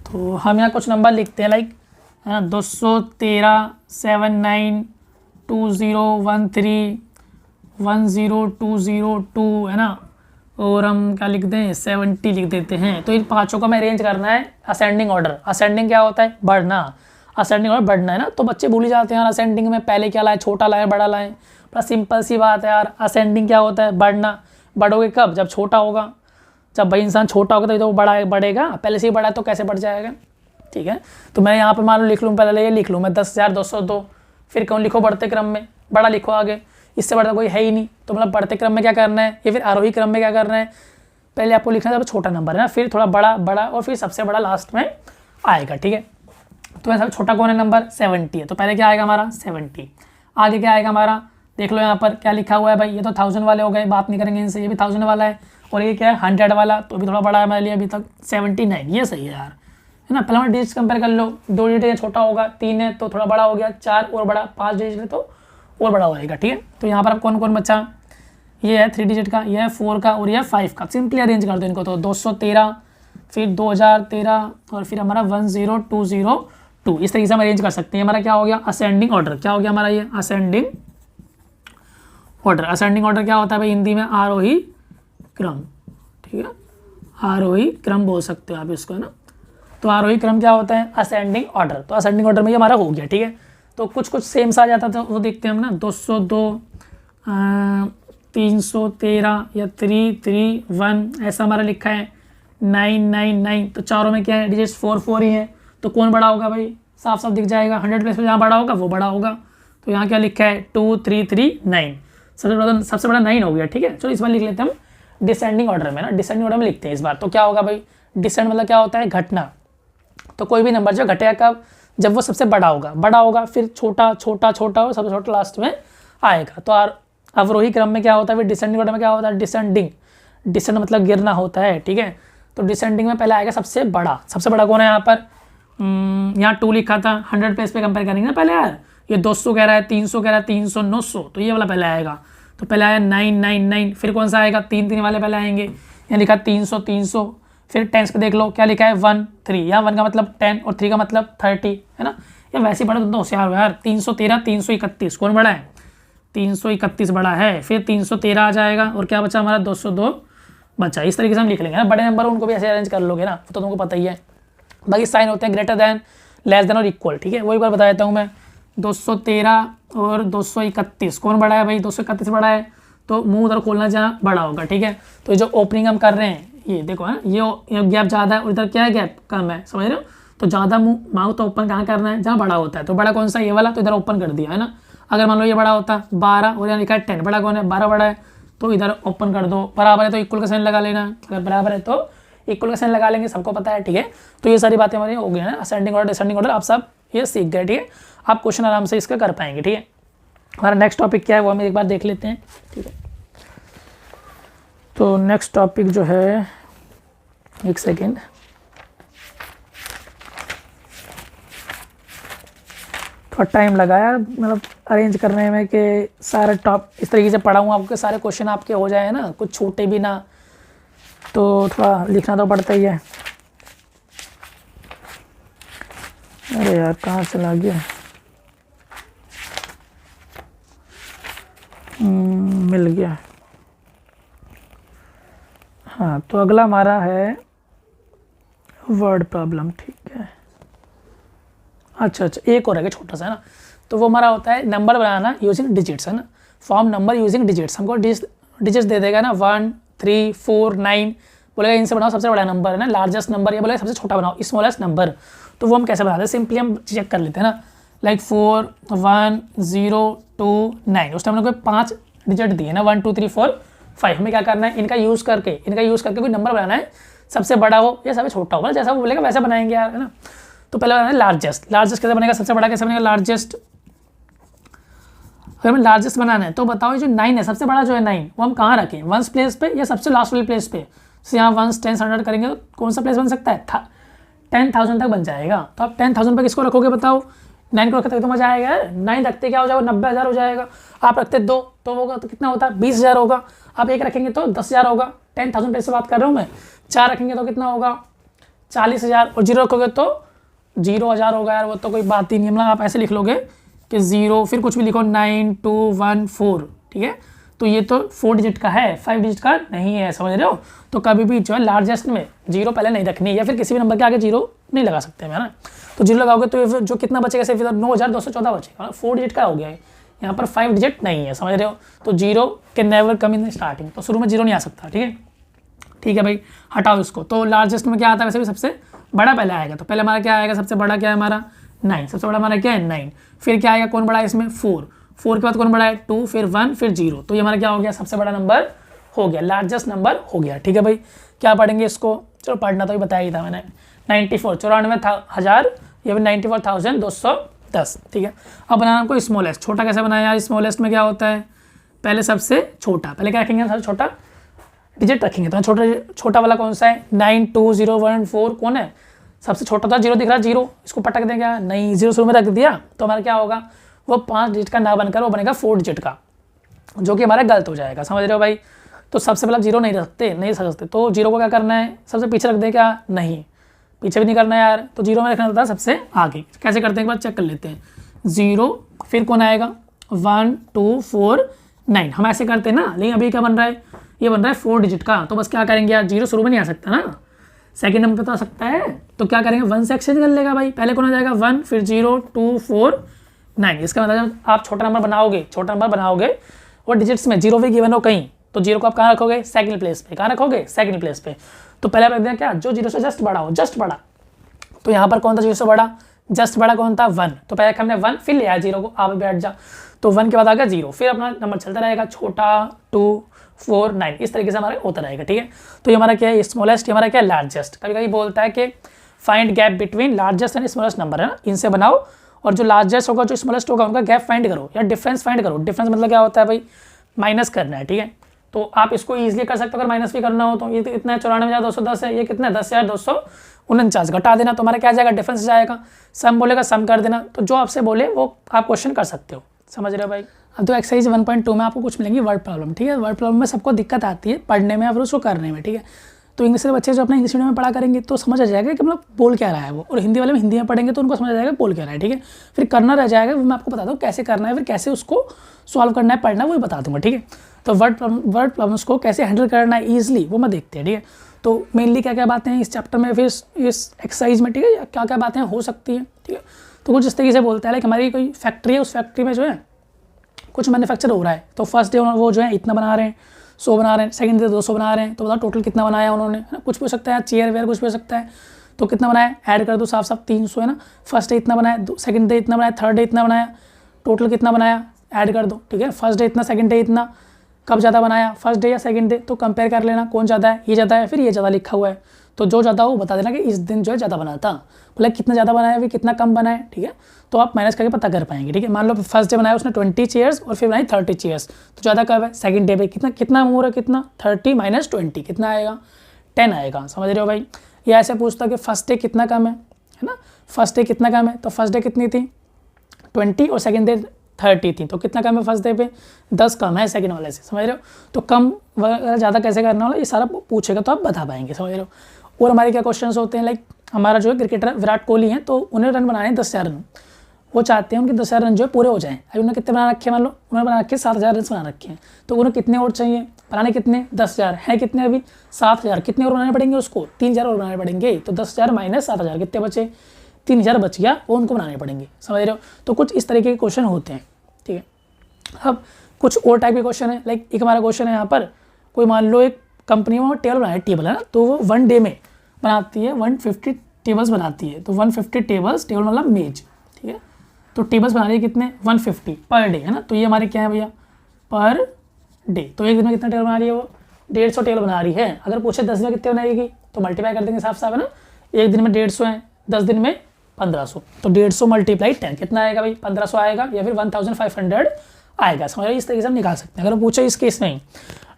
तो हम यहाँ कुछ नंबर लिखते हैं, लाइक है ना 213 79 2013 10202 है ना। और हम क्या लिख दें, 70 लिख देते हैं। तो इन पांचों को हमें अरेंज करना है असेंडिंग ऑर्डर। असेंडिंग क्या होता है, बढ़ना। असेंडिंग ऑर्डर बढ़ना है ना। तो बच्चे भूल ही जाते हैं यार, असेंडिंग में पहले क्या लाए, छोटा लाए बड़ा लाए। बड़ा सिंपल सी बात है यार, असेंडिंग क्या होता है, बढ़ना। बढ़ोगे कब, जब छोटा होगा। जब भाई इंसान छोटा होगा तो वो बड़ा बढ़ेगा, पहले से ही बड़ा है तो कैसे बढ़ जाएगा, ठीक है। तो मैं यहाँ पर मान लो लिख लूँ, पहले ये लिख लूँ मैं 10,202, फिर कौन लिखो बढ़ते क्रम में, बड़ा लिखो आगे, इससे बढ़ता कोई है ही नहीं। तो मतलब बढ़ते क्रम में क्या करना है, या फिर आरोही क्रम में क्या करना है, पहले आपको लिखना है जब छोटा नंबर है ना, फिर थोड़ा बड़ा बड़ा और फिर सबसे बड़ा लास्ट में आएगा, ठीक है। तो ऐसा छोटा कौन है नंबर, 70 है, तो पहले क्या आएगा हमारा 70। आगे क्या आएगा हमारा, देख लो यहाँ पर क्या लिखा हुआ है भाई, ये तो 1000 वाले हो गए, बात नहीं करेंगे इनसे। ये भी 1000 वाला है, और ये क्या है 100 वाला, तो अभी थोड़ा बड़ा है हमारे लिए अभी तक 79। ये सही है यार, है ना। पहले हमारे डिजिट्स कंपेयर कर लो, 2 डिजिट छोटा होगा, 3 है तो थोड़ा बड़ा हो गया, 4 और बड़ा, 5 डिजिट है तो और बड़ा होएगा, ठीक है। तो यहाँ पर अब कौन कौन बचा, ये है 3 डिजिट का, ये है 4 का और ये है 5 का। सिंपली अरेंज कर दो इनको, तो 213 फिर 2013 और फिर हमारा 10202। इस तरीके से हम अरेंज कर सकते हैं। हमारा क्या हो गया असेंडिंग ऑर्डर, क्या हो गया हमारा ये असेंडिंग ऑर्डर। असेंडिंग ऑर्डर क्या होता है भाई हिंदी में, आरोही क्रम, ठीक है। आरोही क्रम बोल सकते हो आप इसको, है ना। तो आरोही क्रम क्या होता है, असेंडिंग ऑर्डर। तो असेंडिंग ऑर्डर में ये हमारा हो गया, ठीक है। तो कुछ कुछ सेम सा आ जाता था, वो देखते हैं हम ना, 202 313 या 331 ऐसा हमारा लिखा है, 999। तो चारों में क्या है, डिजिट्स 4 ही है। तो कौन बड़ा होगा भाई, साफ साफ दिख जाएगा, 100 प्लेस में जहाँ बड़ा होगा वो बड़ा होगा। तो यहाँ क्या लिखा है 2339, सबसे बड़ा 9 हो गया, ठीक है। चलो इस बार लिख लेते हैं हम डिसेंडिंग ऑर्डर में ना, डिसेंडिंग ऑर्डर में लिखते हैं इस बार। तो क्या होगा भाई, डिसेंड मतलब क्या होता है, घटना। तो कोई भी नंबर जो घटेगा कब, जब वो सबसे बड़ा होगा, फिर छोटा छोटा छोटा और सबसे छोटा लास्ट में आएगा। तो अवरोही क्रम में क्या होता है, फिर डिसेंडिंग ऑर्डर में क्या होता है, डिसेंडिंग। डिसेंड मतलब गिरना होता है, ठीक है। तो डिसेंडिंग में पहले आएगा सबसे बड़ा। सबसे बड़ा कौन है यहाँ पर, यहाँ 2 लिखा था, 100 प्लेस पे कंपेयर करेंगे ना पहले यार। ये 200 कह रहा है, 300 कह रहा है, 300 900, तो ये वाला पहले आएगा। तो पहले आया 999, फिर कौन सा आएगा, 3 वाले पहले आएंगे। यहाँ लिखा 300, फिर टेंस पे देख लो क्या लिखा है 1 3, यहाँ 1 का मतलब 10 और 3 का मतलब 30, है ना। या वैसे ही बड़ा तो होशियार हो यार, 313 331 कौन बड़ा है, 331 बड़ा है। फिर 313 आ जाएगा और क्या बचा हमारा 202 बचा। इस तरीके से हम लिख लेंगे ना, बड़े नंबर उनको भी ऐसे अरेंज कर लोगे ना, तो तुमको पता ही है। बाकी साइन होते हैं ग्रेटर दैन, लेस देन और इक्वल, ठीक है। वही बार बता देता हूँ मैं, 213 और 231 कौन बड़ा है भाई, 231 बड़ा है। तो मुंह उधर खोलना जहाँ बड़ा होगा, ठीक है। तो ये जो ओपनिंग हम कर रहे हैं, ये देखो है, ये गैप ज़्यादा है और इधर क्या है गैप कम है, समझ रहे हो। तो ज़्यादा माउथ ओपन कहाँ करना है, जहाँ बड़ा होता है। तो बड़ा कौन सा, ये वाला, तो इधर ओपन कर दिया है ना। अगर मान लो ये बड़ा होता 12 और यहाँ लिखा है 10, बड़ा कौन है, 12 बड़ा है, तो इधर ओपन कर दो। बराबर है तो इक्वल का साइन लगा लेना, अगर बराबर है तो इक्वल का साइन लगा लेंगे, सबको पता है, ठीक है। तो ये सारी बातें हमारी हो गई है, असेंडिंग ऑर्डर डिसेंडिंग ऑर्डर आप सब ये सीख गए, ठीक है। आप क्वेश्चन आराम से इसका कर पाएंगे, ठीक है। हमारा नेक्स्ट टॉपिक क्या है वो हम एक बार देख लेते हैं, ठीक है। तो नेक्स्ट टॉपिक जो है एक सेकेंड, थोड़ा टाइम लगाया मतलब अरेंज करने में कि सारे टॉप इस तरीके से पढ़ा हूँ आपके, सारे क्वेश्चन आपके हो जाए ना, कुछ छूटे भी ना, तो थोड़ा लिखना तो पड़ता ही है। अरे यार कहाँ चला गया, मिल गया। हाँ तो अगला हमारा है वर्ड प्रॉब्लम, ठीक है। अच्छा, एक और है छोटा सा, है ना। तो वो हमारा होता है नंबर बनाना यूजिंग डिजिट्स, है ना। फॉर्म नंबर यूजिंग डिजिट्स, हमको डिजिट्स दे देगा ना 1 3 4 9, बोलेगा इनसे बनाओ सबसे बड़ा नंबर, है ना, लार्जेस्ट नंबर, या बोलेगा सबसे छोटा बनाओ स्मॉलेस्ट नंबर। तो वो हम कैसे बनाते हैं, सिंपली हम चेक कर लेते हैं ना, लाइक 4 1 0 2 9, उस टाइम हमने कोई 5 डिजिट दिए ना, 1 2 3 4 5। हमें क्या करना है, इनका यूज़ करके कोई नंबर बनाना है, सबसे बड़ा हो या सबसे छोटा हो, जैसा वो बोलेगा वैसा बनाएंगे यार, है ना। तो पहले बनाना है लार्जेस्ट कैसे बनेगा, सबसे बड़ा कैसे बनेगा, लार्जेस्ट। अगर हमें लार्जेस्ट बनाना है तो बताओ ये जो 9 है, सबसे बड़ा जो है 9, वो हम कहाँ रखें, वंस प्लेस पे या सबसे लास्ट वाले प्लेस पे। तो यहाँ वंस 10 100 करेंगे तो कौन सा प्लेस बन सकता है, 10,000 तक बन जाएगा। तो आप 10,000 पर किसको रखोगे बताओ, 9 को रखते तो मजा आएगा यार। 9 रखते क्या हो जाएगा, 90,000 हो जाएगा। आप रखते 2 तो होगा तो कितना होता है, 20,000 होगा। आप 1 रखेंगे तो 10,000 होगा। 10,000 पे से बात कर रहा हूँ मैं। 4 रखेंगे तो कितना होगा, 40,000। और 0 रखोगे तो 0,000 होगा यार, वो तो कोई बात ही नहीं। मतलब आप ऐसे लिख लोगे कि 0 फिर कुछ भी लिखो 9 2 1 4, ठीक है। तो ये तो 4 डिजिट का है, 5 डिजिट का नहीं है, समझ रहे हो। तो कभी भी जो है लार्जेस्ट में 0 पहले नहीं रखनी, या फिर किसी भी नंबर के आगे 0 नहीं लगा सकते हैं ना। तो 0 लगाओगे तो जो कितना बचेगा, सिर्फ 9,214 बचेगा, 4 डिजिट का हो गया है। यहाँ पर 5 डिजिट नहीं है, समझ रहे हो। तो 0 can never come in starting, तो शुरू में 0 नहीं आ सकता, ठीक है भाई, हटाओ इसको। तो लार्जेस्ट में क्या आता है, वैसे भी सबसे बड़ा पहले आएगा। तो पहले हमारा क्या आएगा, सबसे बड़ा क्या है हमारा 9, सबसे बड़ा हमारा क्या है 9। फिर क्या आएगा, कौन बड़ा है इसमें 4 के बाद कौन बड़ा है 2, फिर 1, फिर 0। तो ये हमारा क्या हो गया, सबसे बड़ा नंबर हो गया, लार्जेस्ट नंबर हो गया, ठीक है भाई। क्या पढ़ेंगे इसको, चलो पढ़ना तो ही बताया ही था मैंने। 94 94,000, ये भी 94,210, ठीक है। अब बनाना हमको स्मॉलेस्ट, छोटा कैसे बनाया यार। स्मॉलेस्ट में क्या होता है, पहले सबसे छोटा, पहले क्या रखेंगे, सबसे छोटा डिजिट रखेंगे। तो छोटा वाला कौन सा है, 9 2 0 1 4 कौन है, सबसे छोटा था 0 दिख रहा है, 0 इसको पटक दें क्या, नहीं 0 शुरू में रख दिया तो हमारा क्या होगा, वो 5 डिजिट का ना बनकर वो बनेगा 4 डिजिट का, जो कि हमारा गलत हो जाएगा, समझ रहे हो भाई। तो सबसे पहले 0 नहीं रखते, नहीं सकते, तो 0 को क्या करना है, सबसे पीछे रख दें क्या, नहीं पीछे भी नहीं करना है यार। तो 0 में रखना होता है सबसे आगे। कैसे करते हैं एक बार चेक कर लेते हैं। 0 फिर कौन आएगा, 1 2 4 9, हम ऐसे करते हैं ना। लेकिन अभी क्या बन रहा है, ये बन रहा है 4 डिजिट का। तो बस क्या करेंगे यार, 0 शुरू में नहीं आ सकता ना, सेकंड नंबर पे तो आ सकता है। तो क्या करेंगे, 1 से एक्सचेंज कर लेगा भाई। पहले कौन आ जाएगा 1, फिर 0 2 4 9। इसका मतलब आप छोटा नंबर बनाओगे और डिजिट्स में 0 भी गिवन हो कहीं, तो 0 को आप कहाँ रखोगे, सेकंड प्लेस पे। कहाँ रखोगे, सेकंड प्लेस पे। तो पहले आप रख दें क्या, जो 0 से जस्ट बड़ा हो, जस्ट बड़ा। तो यहाँ पर कौन था 0 से बड़ा, जस्ट बड़ा कौन था 1। तो पहले हमने 1 फिर ले आया 0 को, आप बैठ जा। तो 1 के बाद आ गया 0, फिर अपना नंबर चलता रहेगा, छोटा 2 4 9, इस तरीके से हमारा होता रहेगा, ठीक है। तो ये हमारा क्या है, स्मॉलेस्ट, ये हमारा क्या है लार्जेस्ट। कभी कभी बोलता है कि find gap between largest and smallest number, है ना, इनसे बनाओ और जो लार्जेस्ट होगा जो स्मॉलेस्ट होगा उनका गैप फाइंड करो या डिफरेंस फाइंड करो। डिफरेंस मतलब क्या होता है भाई, माइनस करना है, ठीक है। तो आप इसको ईजिली कर सकते हो अगर माइनस भी करना हो तो। ये इतना 94,210 है, ये कितना है 10,249, घटा देना तो हमारा क्या जाएगा, डिफरेंस जाएगा। सम बोलेगा सम कर देना, तो जो आपसे बोले वो आप क्वेश्चन कर सकते हो, समझ रहे हो भाई। अब तो एक्सरसाइज 1.2 में आपको कुछ मिलेंगी वर्ड प्रॉब्लम, ठीक है। वर्ड प्रॉब्लम में सबको दिक्कत आती है पढ़ने में या फिर उसको करने में, ठीक है। तो इंग्लिश के बच्चे जो अपना इंग्लिश मीडियम में पढ़ा करेंगे तो समझ आ जाएगा कि मतलब बोल क्या रहा है वो, और हिंदी वाले में हिंदी में पढ़ेंगे तो उनको समझ आ जाएगा बोल क्या रहा है, ठीक है। फिर करना रह जाएगा, वो मैं आपको बता दूँ कैसे करना है, फिर कैसे उसको सॉल्व करना है, पढ़ना है, वो भी बता दूँगा, ठीक है। तो वर्ड प्रॉब्लम्स को कैसे हैंडल करना है ईजिली वो मैं देखते हैं, ठीक है। तो मेनली क्या क्या बातें हैं इस चैप्टर में, फिर इस एक्सरसाइज में, ठीक है, क्या क्या बातें हो सकती हैं, ठीक है। तो कुछ इस तरीके से बोलता है लाइक हमारी कोई फैक्ट्री है, उस फैक्ट्री में जो है कुछ मैन्युफैक्चर हो रहा है। तो फर्स्ट डे वो जो है इतना बना रहे हैं, 100 बना रहे हैं, सेकंड डे 200 बना रहे हैं। तो बताओ टोटल कितना बनाया उन्होंने, है ना। कुछ पूछ सकता है, चेयर वेयर कुछ पूछ सकता है। तो कितना बनाया, ऐड कर दो साफ साफ 300, है ना। फर्स्ट डे इतना बनाया, सेकंड डे इतना बनाया, थर्ड डे इतना बनाया, टोटल कितना बनाया ऐड कर दो, ठीक है। फर्स्ट डे इतना, सेकंड डे इतना, कब ज़्यादा बनाया, फर्स्ट डे या सेकंड डे। तो कंपेयर कर लेना कौन ज़्यादा है, ये ज़्यादा है, फिर ये ज़्यादा लिखा हुआ है। तो जो ज़्यादा हो बता देना कि इस दिन जो है ज़्यादा बना था, मतलब कितना ज़्यादा बनाया फिर कितना कम बनाया, ठीक है। तो आप माइनस करके पता कर पाएंगे, ठीक है। मान लो फर्स्ट डे बनाया उसने 20 चेयर्स और फिर बनाई 30 चेयर्स, तो ज़्यादा कब है, सेकंड डे पे कितना मोर है, कितना 30 - 20 कितना आएगा 10 आएगा, समझ रहे हो भाई। ये ऐसे पूछता कि फर्स्ट डे कितना कम है ना, फर्स्ट डे कितना कम है, तो फर्स्ट डे कितनी थी 20 और सेकंड डे 30 थी, तो कितना कम है फर्स्ट डे पे 10 कम है सेकंड वाले से, समझ रहे हो। तो कम वगैरह ज़्यादा कैसे करना होगा ये सारा पूछेगा तो आप बता पाएंगे, समझ रहे हो। और हमारे क्या क्वेश्चन होते हैं, लाइक हमारा जो है क्रिकेटर विराट कोहली है, तो उन्हें रन बनाए हैं 10,000 रन, वो चाहते हैं उनके 10,000 रन जो है पूरे हो जाएं। अभी उन्होंने कितने बना रखे हैं, मान लो उन्होंने बना रखे 7,000 रन बना रखे हैं, तो उन्हें कितने और चाहिए बनाने, कितने 10,000 हैं, कितने अभी 7,000, कितने और बनाने पड़ेंगे उसको 3,000 और बनाने पड़ेंगे, तो 10,000 माइनस 7,000 कितने बचे 3,000 बच गया, वो उनको बनाने पड़ेंगे, समझ रहे हो। तो कुछ इस तरीके के क्वेश्चन होते हैं, ठीक है। अब कुछ और टाइप के क्वेश्चन है, लाइक एक हमारा क्वेश्चन है यहाँ पर, कोई मान लो एक कंपनी में टेबल बनाए, टेबल है ना, तो वो 1 डे में बनाती है 150 टेबल्स बनाती है, तो 150 टेबल्स, टेबल मतलब मेज, ठीक है। तो टेबल्स बना रही है कितने 150 पर डे, है ना। तो ये हमारे क्या है भैया पर डे, तो एक दिन में कितना टेबल बना रही है वो 150 टेबल बना रही है। अगर पूछे 10 दिन में कितने बनाएगी तो मल्टीप्लाई कर देंगे, साफ साफ है ना। एक दिन में 150 है, 10 दिन में 1500, तो 150 मल्टीप्लाई 10 कितना आएगा भाई 1500 आएगा, या फिर 1500 आएगा, समझ रहे। इस तरीके से हम निकाल सकते हैं। अगर पूछे इस केस में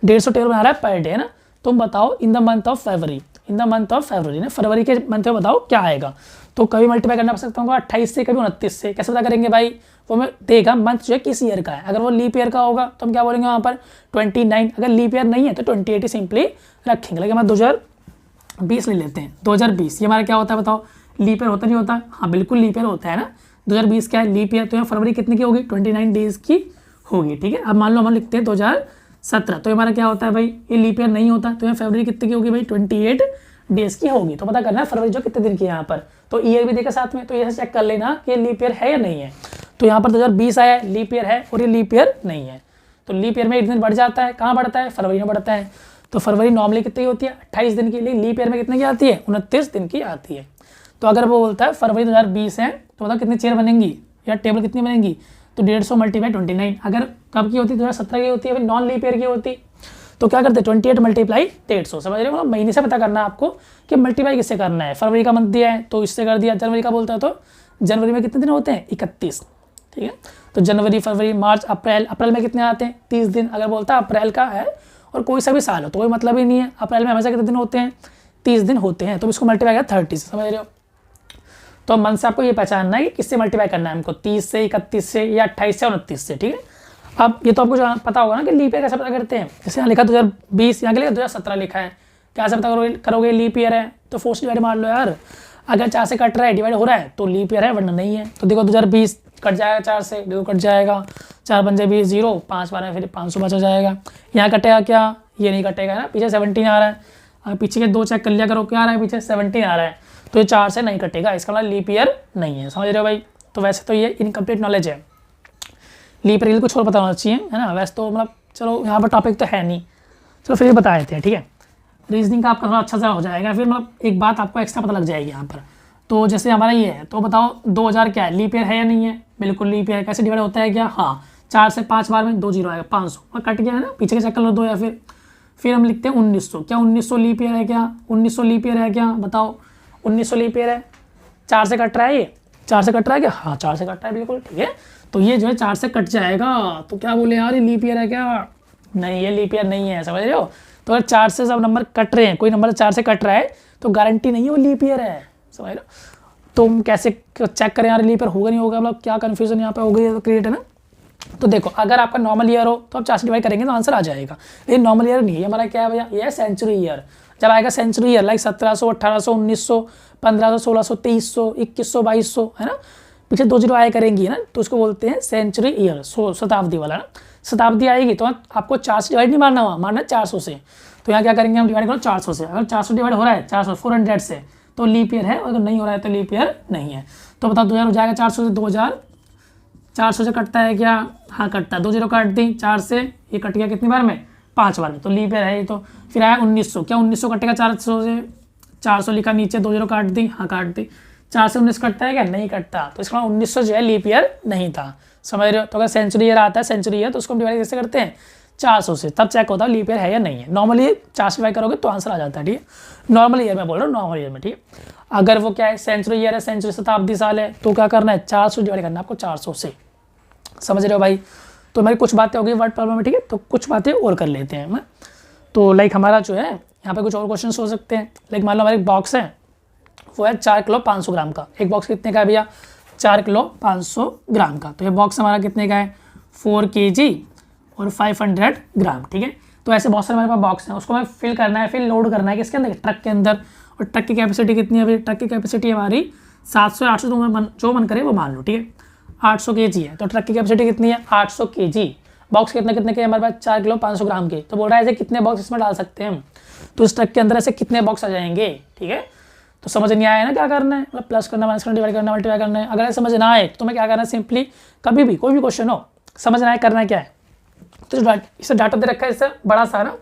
150 टेबल बना रहा है पर डे, है ना, तुम बताओ in the month of February, in the month of February ना, फरवरी के मंथ में बताओ क्या आएगा। तो कभी मल्टीप्लाई करना पड़ सकता हूँ 28 से, कभी 29 से, कैसे पता करेंगे भाई, वो मैं देगा मंथ जो है किस ईयर का है। अगर वो लीप ईयर का होगा तो हम क्या बोलेंगे वहाँ पर 29, अगर लीप ईयर नहीं है तो 28 सिंपली रखेंगे। लेकिन हमारे 2020 ले लेते हैं, 2020 ये हमारा क्या होता है बताओ, लीप ईयर होता नहीं होता, हाँ बिल्कुल लीप ईयर होता है ना। 2020 क्या है लीप ईयर, तो यहाँ फरवरी कितने की होगी 29 डेज की होगी, ठीक है। अब मान लो हम लिखते हैं 2017, तो हमारा क्या होता है भाई ये लीप ईयर नहीं होता, तो यहाँ फरवरी कितने की होगी भाई 28 डेज की होगी। तो पता करना है फरवरी जो कितने दिन की है यहाँ पर, तो ईयर भी देखा साथ में, तो ये चेक कर लेना कि लीप ईयर है या नहीं है। तो यहाँ पर 2020 आया है लीप ईयर है और ये लीप ईयर नहीं है, तो लीप ईयर में एक दिन बढ़ जाता है, कहाँ बढ़ता है फरवरी में बढ़ता है। तो फरवरी नॉर्मली कितनी होती है 28 दिन की, लेकिन लीप ईयर में कितने की आती है 29 दिन की आती है। तो अगर वो बोलता है फरवरी 2020 है तो बताओ कितनी चेयर बनेंगी या टेबल कितनी बनेंगी, तो 150 मल्टीप्लाई 29। अगर कब की होती है 2017 की होती है, फिर नॉन लीप ईयर की होती, तो क्या करते हैं 28 मल्टीप्लाई 150, समझ रहे हो। महीने से पता करना है आपको कि मल्टीप्लाई किससे करना है। फरवरी का मंथ दिया है तो इससे कर दिया, जनवरी का बोलता है तो जनवरी में कितने दिन होते हैं 31, ठीक है। तो जनवरी फरवरी मार्च अप्रैल, अप्रैल में कितने आते हैं 30 दिन। अगर बोलता है अप्रैल का है और कोई सा भी साल हो तो कोई मतलब ही नहीं है, अप्रैल में हमेशा कितने दिन होते हैं 30 दिन होते हैं, तो इसको मल्टीप्लाई किया 30 से, समझ रहे हो। तो मंथ से आपको ये पहचानना है कि किससे मल्टीप्लाई करना है हमको, 30 से 31 से या 28 से 29 से, ठीक है। अब ये तो आपको पता होगा ना कि लीप ईयर कैसे पता करते हैं। जैसे यहाँ लिखा 2020, यहाँ के लिए 2017 लिखा है, कैसे पता करोगे लीप ईयर है, तो फोर्स डिवाइड मार लो यार। अगर 4 से कट रहा है डिवाइड हो रहा है तो लीप ईयर है, वरना नहीं है। तो देखो 2020 कट जाएगा 4 से, देखो कट जाएगा 4 पंजे 20, 0 5 12 फिर 500 बचा जाएगा। यहाँ कटेगा क्या, ये नहीं कटेगा ना, पीछे 17 आ रहा है। अगर पीछे के 2 चेक कर लिया करो, क्या आ रहा है पीछे 17 आ रहा है, तो ये 4 से नहीं कटेगा, इसका मतलब लीप ईयर नहीं है, समझ रहे हो भाई। तो वैसे तो ये इनकम्प्लीट नॉलेज है, लीप ईयर कुछ और पता होना चाहिए, है ना। वैसे तो मतलब चलो यहाँ पर टॉपिक तो है नहीं, चलो फिर बता देते हैं, ठीक है। रीजनिंग का आपका थोड़ा अच्छा सा हो जाएगा, फिर मतलब एक बात आपको एक्स्ट्रा पता लग जाएगी यहाँ पर। तो जैसे हमारा ये है, तो बताओ 2000 क्या है लीप ईयर है या नहीं है, बिल्कुल लीप ईयर। कैसे डिवाइड होता है क्या, हाँ 4 से 5 बार में 2 0 आएगा 500, और कट गया है ना, पीछे के चेक कर लो 2, या फिर हम लिखते हैं 1900, क्या 1900 लीप ईयर है क्या, 1900 लीप ईयर है क्या, बताओ 1900 लीप ईयर है। 4 से कट रहा है, ये 4 से कट रहा है क्या, हाँ 4 से कट रहा है बिल्कुल, ठीक है। तो ये जो है 4 से कट जाएगा, तो क्या बोले यार ये लीप ईयर है क्या, नहीं ये लीप ईयर नहीं है, समझ रहे हो। तो अगर 4 से सब नंबर कट रहे हैं, कोई नंबर 4 से कट रहा है तो गारंटी नहीं है वो लीप ईयर है, समझ रहे हो। तो हम कैसे चेक करें यार लीप ईयर होगा नहीं होगा, मतलब क्या कन्फ्यूजन यहाँ पे हो गई है, तो क्रिएट है ना। तो देखो अगर आपका नॉर्मल ईयर हो तो आप 4 से डिवाइड करेंगे तो आंसर आ जाएगा, लेकिन नॉर्मल ईयर नहीं है हमारा, क्या है भैया ये है सेंचुरी ईयर। जब आएगा सेंचुरी ईयर लाइक 1700 1800 1900 1500 1600 2300 2100 2200, है ना, पीछे 2 0 आया करेंगी ना, तो उसको बोलते हैं सेंचुरी ईयर, शताब्दी वाला ना। शताब्दी आएगी तो आपको 4 से डिवाइड नहीं मारना हुआ, मारना है 400 से। तो यहाँ क्या करेंगे हम, डिवाइड करो 400 से। अगर 400 डिवाइड हो रहा है 400 से तो लीप ईयर है, अगर नहीं हो रहा है तो लीप ईयर नहीं है। तो बताओ 2000 हो जाएगा 400 से, 2000 400 से कटता है क्या, हाँ कटता है, 2 0 काट दी, 4 से ये कट गया कितनी बार में 5 बार में, तो लीप ईयर है ये। तो फिर आया 1900, क्या 1900 कटेगा 400 से, 400 लिखा नीचे, 2 0 काट दी, हाँ काट दी। 4 से 19 कटता है क्या, नहीं कटता, तो इसका 1900 जो है लीप ईयर नहीं था, समझ रहे हो। तो अगर सेंचुरी ईयर आता है सेंचुरी ईयर, तो उसको हम डिवाइड कैसे करते हैं 400 से, तब चेक होता है लीप ईयर है या नहीं है। नॉर्मली 4 से डिवाइड करोगे तो आंसर आ जाता है, ठीक है। नॉर्मल ईयर में बोल रहा हूँ, नॉर्मल ईयर में, ठीक है। अगर वो क्या है सेंचुरी ईयर है, सेंचुरी शताब्दी साल है, तो क्या करना है 400 डिवाइड करना है आपको 400 से, समझ रहे हो भाई। तो हमारी कुछ बातें हो गई वर्ड प्रॉब्लम में, ठीक है। तो कुछ बातें और कर लेते हैं हम। तो लाइक हमारा जो है यहाँ पे कुछ और क्वेश्चन हो सकते हैं, लेकिन मान लो हमारे एक बॉक्स है, वो है 4 किलो 500 ग्राम का। एक बॉक्स कितने का है भैया? 4 किलो 500 ग्राम का। तो ये बॉक्स हमारा कितने का है? 4 kg और 500 ग्राम, ठीक है। तो ऐसे बहुत सारे हमारे पास बॉक्स हैं, उसको हमें फिल करना है, फिर लोड करना है किसके अंदर? ट्रक के अंदर। और ट्रक की कैपेसिटी कितनी है भाई? ट्रक की कैपेसिटी हमारी 700 800 जो मन करे वो मान लो, ठीक है। 800 kg है, तो ट्रक की कैपेसिटी कितनी है? 800 kg। बॉक्स कितने कितने के हमारे पास? 4 किलो 500 ग्राम के। तो बोल रहा है ऐसे कितने बॉक्स इसमें डाल सकते हैं हम, तो इस ट्रक के अंदर ऐसे कितने बॉक्स आ जाएंगे, ठीक है। तो समझ नहीं आया ना क्या करना है, मतलब प्लस करना, माइनस करना, डिवाइड करना, मल्टीप्लाई करना है। अगर समझ ना आए तो तुम्हें क्या करना है, सिंपली कभी भी कोई भी क्वेश्चन हो, समझ ना आए करना क्या है, तो जो इसे डाटा दे रखा है इससे बड़ा सारा,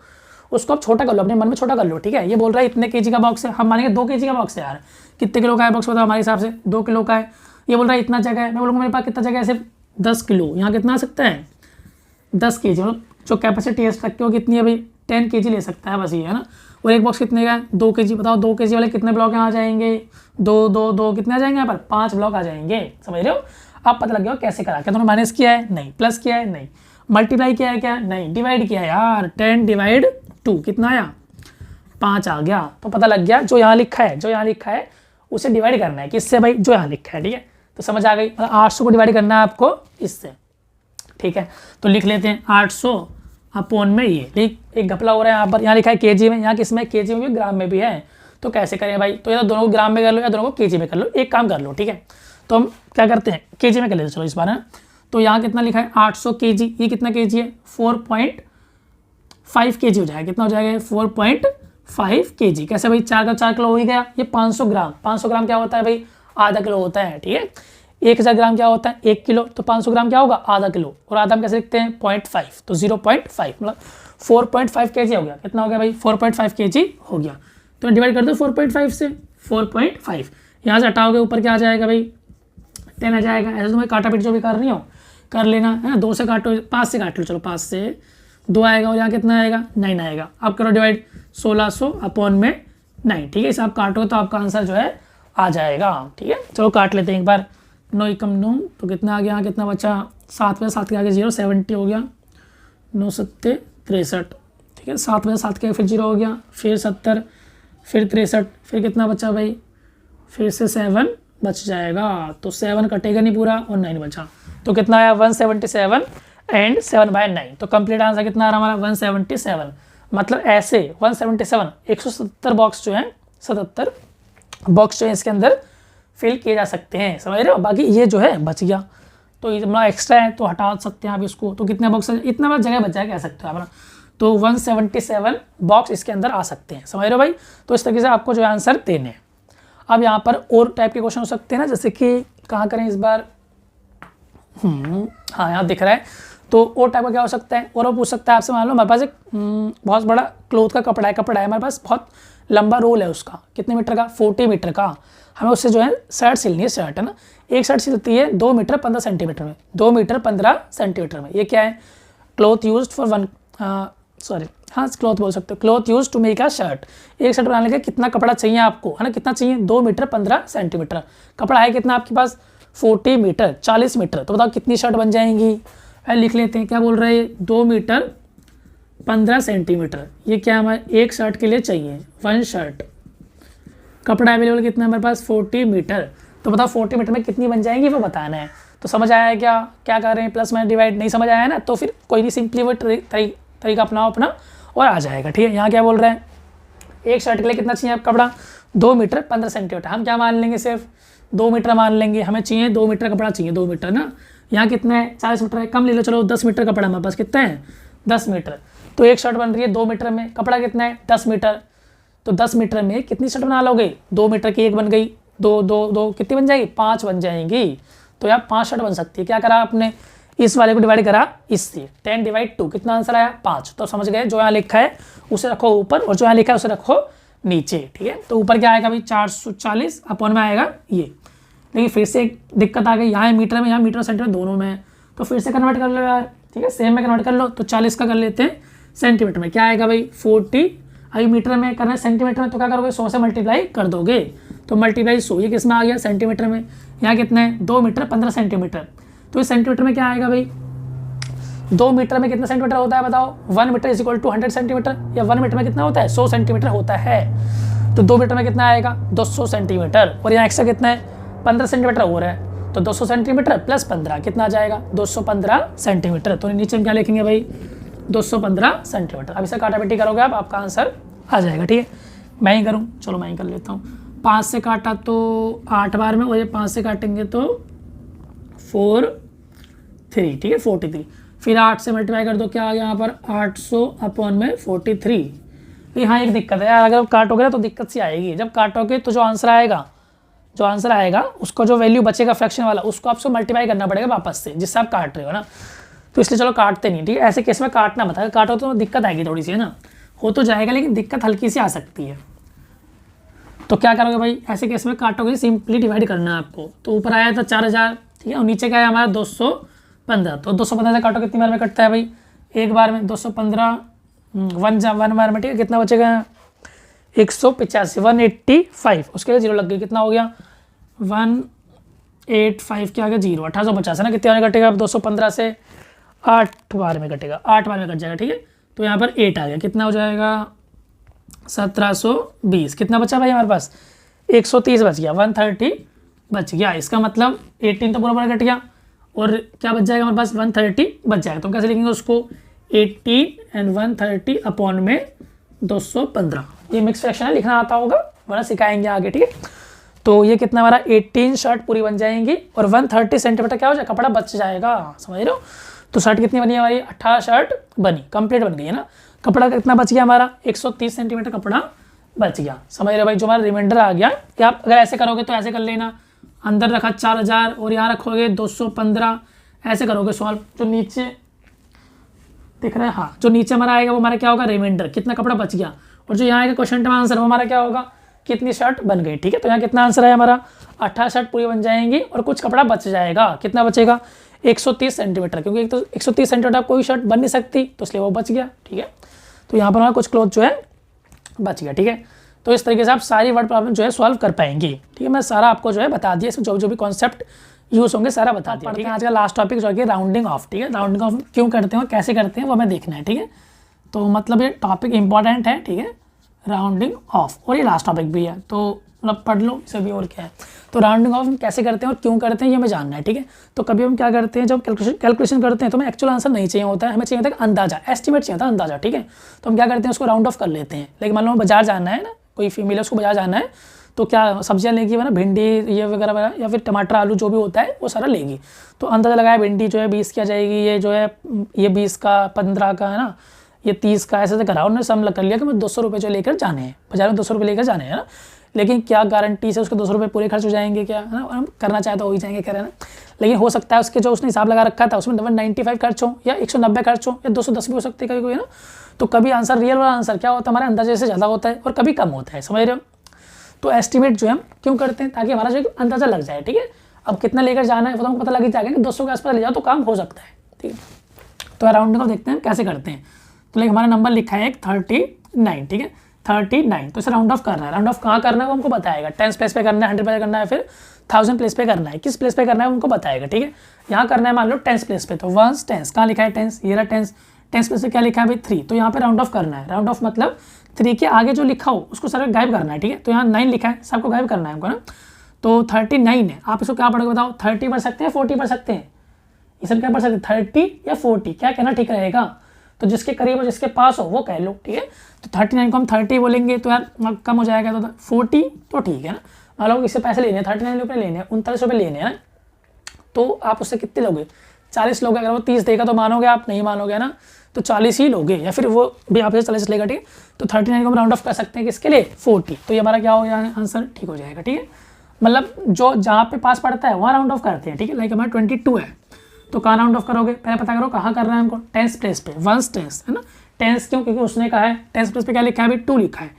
उसको आप छोटा कर लो, अपने मन में छोटा कर लो, ठीक है। ये बोल रहा है इतने kg का बॉक्स है, हम मानेंगे 2 kg का बॉक्स है यार। कितने किलो का है बॉक्स बताओ हमारे हिसाब से? 2 किलो का है। ये बोल रहा है इतना जगह है, मैं बोलूँगा मेरे पास कितना जगह है? सिर्फ 10 किलो। यहाँ कितना आ सकता है? 10 kg। मतलब जो कैपेसिटी है इस ट्रक की वो कितनी है भाई? 10 kg ले सकता है, बस ये है ना। और एक बॉक्स कितने का है? 2 kg। बताओ 2 kg वाले कितने ब्लॉक यहाँ आ जाएंगे? 2 2 2 कितने आ जाएंगे यहाँ पर? 5 ब्लॉक आ जाएंगे, समझ रहे हो। अब पता लग गया कैसे करा, क्या तुमने माइनस किया है? नहीं। प्लस किया है? नहीं। मल्टीप्लाई किया है क्या? नहीं। डिवाइड किया है यार, 10 डिवाइड 2 कितना आया? 5 आ गया। तो पता लग गया जो यहाँ लिखा है, जो यहाँ लिखा है उसे डिवाइड करना है किससे भाई? जो यहाँ लिखा है, ठीक है। तो समझ आ गई, मतलब 800 को डिवाइड करना है आपको इससे, ठीक है। तो लिख लेते हैं 800 अपॉन में ये एक घपला हो रहा है यहाँ पर, यहाँ लिखा है kg में, यहाँ किस में? kg में भी, ग्राम में भी है। तो कैसे करें भाई? तो या दोनों को ग्राम में कर लो या दोनों को kg में कर लो, एक काम कर लो, ठीक है। तो हम क्या करते हैं, kg में कर लेते चलो इस बार, है। तो यहाँ कितना लिखा है? 800 kg। ये कितना kg है? 4.5 kg हो जाएगा। कितना हो जाएगा? 4.5 kg। कैसे भाई? 4 का 4 किलो हो ही गया। ये 500 ग्राम, 500 ग्राम क्या होता है भाई? आधा किलो होता है, ठीक है। 1000 ग्राम क्या होता है? 1 किलो। तो 500 ग्राम क्या होगा? आधा किलो। और आधा हम कैसे लिखते हैं? 0.5। तो 0.5 मतलब 4.5 kg हो गया। कितना हो गया भाई? 4.5 kg हो गया। तो डिवाइड कर दो 4.5 से, 4.5 यहाँ से हटाओगे ऊपर क्या आ जाएगा भाई? 10 आ जाएगा। ऐसे तुम्हें काटा पीट जो भी करनी हो कर लेना, है ना। 2 से काटो, 5 से काट लो, चलो 5 से 2 आएगा और यहाँ कितना आएगा? 9 आएगा। अब करो डिवाइड 1600 अपॉन में 9, ठीक है। इसे आप काटो तो आपका आंसर जो है आ जाएगा, ठीक है। चलो काट लेते हैं एक बार। 9 एकम 9, तो कितना आ गया? यहाँ कितना बचा? 7 में 7 के आगे 0, 70 हो गया। 9 7 63, ठीक है। 7 में 7 के फिर 0 हो गया, फिर 70, फिर 63, फिर कितना बचा भाई? फिर से 7 बच जाएगा। तो 7 कटेगा नहीं पूरा और 9 बचा। तो कितना आया? 177 एंड 7/9। तो कंप्लीट आंसर कितना आ रहा हमारा? 177। मतलब ऐसे 177 177 बॉक्स जो है, 77 बॉक्स जो है इसके अंदर फिल किए जा सकते हैं, समझ रहे हो। बाकी ये जो है बच गया, तो ये हमारा एक्स्ट्रा है तो हटा सकते हैं आप इसको। तो कितने बॉक्स? इतना बड़ा जगह बच जाए कह सकते हो आप ना। तो 177 बॉक्स इसके अंदर आ सकते हैं, समझ रहे हो भाई। तो इस तरीके से आपको जो आंसर देने हैं। अब यहाँ पर और टाइप के क्वेश्चन हो सकते हैं ना, जैसे कि कहाँ करें इस बार? हाँ यहाँ दिख रहा है। तो और टाइप का क्या हो सकता है? और वो पूछ सकता है आपसे, मान लो हमारे पास एक बहुत बड़ा क्लोथ का कपड़ा है हमारे पास, बहुत लंबा रोल है उसका, कितने मीटर का? 40 मीटर का। हमें उससे जो है शर्ट सिलनी है, शर्ट है ना। एक शर्ट सिलती है 2 मीटर 15 सेंटीमीटर में, 2 मीटर 15 सेंटीमीटर में। ये क्या है? क्लोथ यूज फॉर क्लॉथ बोल सकते हो, cloth use to make a shirt. एक शर्ट बनाने के कितना कपड़ा चाहिए आपको, है ना। कितना चाहिए? 2 मीटर 15 सेंटीमीटर। कपड़ा है कितना आपके पास? 40 मीटर, 40 मीटर। तो बताओ कितनी शर्ट बन जाएंगी? लिख लेते हैं, क्या बोल रहे हैं? 2 मीटर 15 सेंटीमीटर। ये क्या हमारे एक शर्ट के लिए चाहिए, 1 शर्ट। कपड़ा अवेलेबल कितना है हमारे पास? 40 मीटर। तो बताओ 40 मीटर में कितनी बन जाएंगी वो बताना है। तो समझ आया है क्या कर रहे हैं? प्लस माइनस डिवाइड नहीं समझ आया है ना, तो फिर कोई नहीं, सिंपली वो तरीका अपनाओ अपना और आ जाएगा, ठीक है। यहाँ क्या बोल रहे हैं? एक शर्ट के लिए कितना चाहिए कपड़ा? 2 मीटर 15 सेंटीमीटर। हम क्या मान लेंगे? सिर्फ 2 मीटर मान लेंगे। हमें चाहिए 2 मीटर कपड़ा चाहिए, 2 मीटर ना। यहाँ कितना है? 40 मीटर है, कम ले लो, चलो 10 मीटर कपड़ा हमारे पास। कितना है? 10 मीटर। तो एक शर्ट बन रही है 2 मीटर में, कपड़ा कितना है? 10 मीटर। तो 10 मीटर में कितनी शर्ट बना लोगे? 2 मीटर की एक बन गई, 2 कितनी बन जाएगी? 5 बन जाएंगी। तो यार 5 शर्ट बन सकती है। क्या करा आपने? इस वाले को डिवाइड करा इससे, 10 डिवाइड 2, कितना आंसर आया? 5। तो समझ गए, जो यहाँ लिखा है उसे रखो ऊपर और जो यहाँ लिखा है उसे रखो नीचे, ठीक है। तो ऊपर क्या आएगा भाई? 440 अपॉन में आएगा ये। लेकिन फिर से एक दिक्कत आ गई, यहाँ मीटर में, यहाँ मीटर सेंटीमीटर दोनों में है। तो फिर से कन्वर्ट कर लो यार, ठीक है, सेम में कन्वर्ट कर लो। तो 40 का कर लेते हैं सेंटीमीटर में, क्या आएगा भाई? 40। अभी मीटर में करना है, सेंटीमीटर में तो क्या करोगे? 100 से मल्टीप्लाई कर दोगे। तो मल्टीप्लाई 100, ये किस में आ गया? सेंटीमीटर में। यहाँ कितना है? 2 मीटर 15 सेंटीमीटर। तो इस सेंटीमीटर में क्या आएगा भाई? 2 मीटर में कितना सेंटीमीटर होता है बताओ? 1 metre is equal to 100 centimetre, या 1 मीटर में कितना होता है? 100 सेंटीमीटर होता है। तो 2 मीटर में कितना आएगा? 200 सेंटीमीटर। और यहाँ एक्स्ट्रा कितना है? 15 सेंटीमीटर हो रहा है, तो 200 सेंटीमीटर प्लस 15 कितना आ जाएगा? 215 सेंटीमीटर। तो नीचे में क्या लिखेंगे भाई? 215 सेंटीमीटर। अब इसे काटापीटी करोगे आप, आपका आंसर आ जाएगा। ठीक है, मैं ही करूँ? चलो मैं ही कर लेता हूँ। 5 से काटा तो 8 बार में, और ये 5 से काटेंगे तो 4 3, ठीक है 43। फिर 8 से मल्टीप्लाई कर दो, क्या आ गया यहाँ पर? 800 अपॉन में 43। यहाँ एक दिक्कत है यार, अगर काटोगे ना तो दिक्कत सी आएगी। जब काटोगे तो जो आंसर आएगा उसको जो वैल्यू बचेगा फ्रैक्शन वाला, उसको आपको मल्टीप्लाई करना पड़ेगा वापस से, जिससे आप काट रहे हो ना। तो इसलिए चलो काटते नहीं, ठीक है। ऐसे केस में काटना मत, काटो तो दिक्कत आएगी थोड़ी सी, है ना। हो तो जाएगा लेकिन दिक्कत हल्की सी आ सकती है। तो क्या करोगे भाई? ऐसे केस में काटोगे, सिंपली डिवाइड करना है आपको। तो ऊपर आया था 4000, ठीक है, और नीचे क्या है हमारा? 215। तो 215 से काटो, कितनी बार में कटता है भाई? एक बार में। 215 वन बार में, ठीक है। कितना बचेगा? 185, 185। उसके लिए 0 लग गई, कितना हो गया? 185 क्या आ गया? 0, 1850 है ना। कितने बार में कटेगा? अब 215 से 8 बार में कटेगा, 8 बार में कट जाएगा, ठीक है। तो यहाँ पर 8 आ गया, कितना हो जाएगा? 1720। कितना बचा भाई हमारे पास? 130 बच गया, 130 बच गया। इसका मतलब 18 तो पूरा कट गया, और क्या बच जाएगा हमारे पास? 130 बच जाएगा। तो हम कैसे लिखेंगे उसको? 18 एंड 130 अपॉन में 215। ये मिक्स फ्रैक्शन है, लिखना आता होगा, वरना सिखाएंगे आगे, ठीक है। तो ये कितना हमारा? 18 शर्ट पूरी बन जाएंगी, और 130 सेंटीमीटर क्या हो जाएगा? कपड़ा बच जाएगा, समझ रहे हो। तो शर्ट कितनी बनी हमारी? 18 शर्ट बनी, कंप्लीट बन गई है ना। कपड़ा कितना बच गया हमारा? 130 सेंटीमीटर कपड़ा बच गया, समझ रहे भाई। जो हमारा रिमाइंडर आ गया, कि आप अगर ऐसे करोगे तो ऐसे कर लेना, अंदर रखा 4000 और यहाँ रखोगे 215, ऐसे करोगे सॉल्व। जो नीचे दिख रहा है, हाँ, जो नीचे हमारा आएगा वो हमारा क्या होगा? रिमाइंडर, कितना कपड़ा बच गया। और जो यहाँ आएगा क्वेश्चन का आंसर, वो हमारा क्या होगा? कितनी शर्ट बन गई, ठीक है। तो यहाँ कितना आंसर है हमारा? 18 शर्ट पूरी बन जाएंगी, और कुछ कपड़ा बच जाएगा। कितना बचेगा? 130 सेंटीमीटर, क्योंकि एक तो 130 सेंटीमीटर कोई शर्ट बन नहीं सकती, तो इसलिए वो बच गया, ठीक है। तो यहाँ पर हमारा कुछ क्लॉथ जो है बच गया, ठीक है। तो इस तरीके से आप सारी वर्ड प्रॉब्लम जो है सॉल्व कर पाएंगे, ठीक है। मैं सारा आपको जो है बता दिया, इसमें जो भी कॉन्सेप्ट यूज होंगे सारा बता दिया, ठीक है। आज का लास्ट टॉपिक जो है राउंडिंग ऑफ, ठीक है। राउंडिंग ऑफ क्यों करते हैं, कैसे करते हैं, वो हमें देखना है, ठीक है। तो मतलब ये टॉपिक इंपॉर्टेंट है, ठीक है, राउंडिंग ऑफ, और ये लास्ट टॉपिक भी है, तो मतलब पढ़ लो इसे भी, और क्या है। तो राउंडिंग ऑफ हम कैसे करते हैं और क्यों करते हैं ये हमें जानना है, ठीक है। तो कभी हम क्या करते हैं, जब कैलकुलेशन करते हैं तो हमें एक्चुअल आंसर नहीं चाहिए होता है, हमें चाहिए होता है अंदाजा, एस्टिमेट चाहिए होता है, अंदाजा, ठीक है। तो हम क्या करते हैं, उसको राउंड ऑफ कर लेते हैं। लेकिन मान लो बाजार जाना है ना, कोई फीमेल है उसको बाजार जाना है, तो क्या सब्जियां लेगी ना, भिंडी ये वगैरह वगैरह, या फिर टमाटर आलू जो भी होता है वो सारा लेगी। तो अंदाजा लगाया, भिंडी जो है 20 की आ जाएगी, ये जो है ये 20 का, 15 का है ना, ये 30 का, ऐसे करा उन्होंने सम कर लिया कि मुझे 200 रुपये जो लेकर जाने हैं बाजार में, 200 रुपये लेकर जाने हैं ना। लेकिन क्या गारंटी से उसके 200 रुपये पूरे खर्च हो जाएंगे, क्या है ना, हम करना चाहे तो हो ही जाएंगे, कह रहे हैं ना। लेकिन हो सकता है उसके जो उसने हिसाब लगा रखा था उसमें 195 खर्च हो, या 190 खर्च हो, या 210 भी हो सकते हैं कभी कोई, है ना। तो कभी आंसर, रियल वाला आंसर क्या होता है, हमारे अंदाजे से ज़्यादा होता है और कभी कम होता है, समझ रहे हो। तो एस्टिमेट जो है हम क्यों करते हैं, ताकि हमारा जो अंदाजा लग जाए, ठीक है। अब कितना लेकर जाना है वो तो हमको पता लग ही जाएगा कि 200 के आसपास ले जाओ तो काम हो सकता है, ठीक है। तो राउंडिंग ऑफ देखते हैं कैसे करते हैं। तो लाइक हमारा नंबर लिखा है 39, ठीक है, 39। तो इसे राउंड ऑफ करना है, राउंड ऑफ कहाँ करना है वो हमको बताएगा, 10 प्लेस पे करना है, 100 पे करना है, फिर 1000 प्लेस पे करना है, किस प्लेस पे करना है उनको बताएगा, ठीक है। यहाँ करना है मान लो 10 प्लेस पे, तो 1 10 कहाँ लिखा है 10, ये रहा 10 प्लेस पे क्या लिखा है भाई 3, तो यहाँ पे राउंड ऑफ करना है। राउंड ऑफ मतलब 3 के आगे जो लिखा हो उसको सारा गायब करना है, ठीक है। तो यहाँ 9 लिखा है, सबको गायब करना है हमको ना। तो 39 है, आप इसको क्या पढ़ोगे बताओ, 30 पढ़ सकते हैं 40 पढ़ सकते हैं, ये सब क्या पढ़ सकते हैं 30 या 40, क्या कहना ठीक रहेगा। तो जिसके करीब हो जिसके पास हो वो कह लो, ठीक है। तो 39 को हम 30 बोलेंगे तो यार कम हो जाएगा, तो 40 तो ठीक है ना। मान लो इससे पैसे लेने हैं, 39 रुपये लेने हैं, 39 रुपये लेने हैं, तो आप उससे कितने लोगे, 40 लोगे। अगर वो 30 देगा तो मानोगे आप, नहीं मानोगे ना, तो 40 ही लोगे, या फिर वो भी आपसे 40 लेगा, ठीक है। तो 39 को हम राउंड ऑफ कर सकते हैं किसके लिए, 40, तो ये हमारा क्या हो जाएगा आंसर, ठीक हो जाएगा, ठीक है। मतलब जो जहाँ पे पास पड़ता है वहाँ राउंड ऑफ करते हैं, ठीक है। लाइक हमारा 22 है, तो कहाँ राउंड ऑफ करोगे, पहले पता करो कहाँ करना है हमको, 10 प्लेस पे, 1 10 है ना। 10 क्यों, क्योंकि उसने कहा है 10 प्लेस पे क्या लिखा है अभी 2 लिखा है,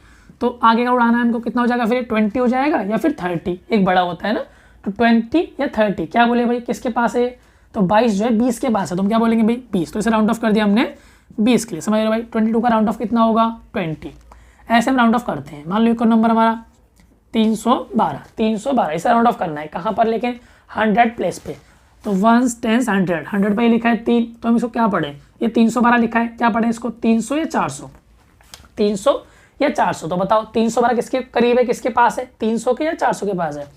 तो आगे का उड़ाना है हमको, कितना हो जाएगा फिर 20 हो जाएगा या फिर 30, एक बड़ा होता है ना। तो 20 या 30 क्या बोले भाई, किसके पास है, तो 22 जो है 20 के पास है, तो हम क्या बोलेंगे भाई 20, तो इसे राउंड ऑफ कर दिया हमने 20 के लिए, समझ रहे हो भाई। 22 का राउंड ऑफ कितना होगा 20, ऐसे हम राउंड ऑफ करते हैं। मान लो एक नंबर हमारा 312, इसे राउंड ऑफ करना है कहाँ पर, लेकिन 100 प्लेस पे। तो 1 10 100, 100 पे लिखा है 3, तो हम इसको क्या पढ़े, ये 312 लिखा है, क्या पढ़े इसको, 300 या 400, 300 या 400, तो बताओ 312 किसके करीब है, किसके पास है, 300 के या 400 के पास है,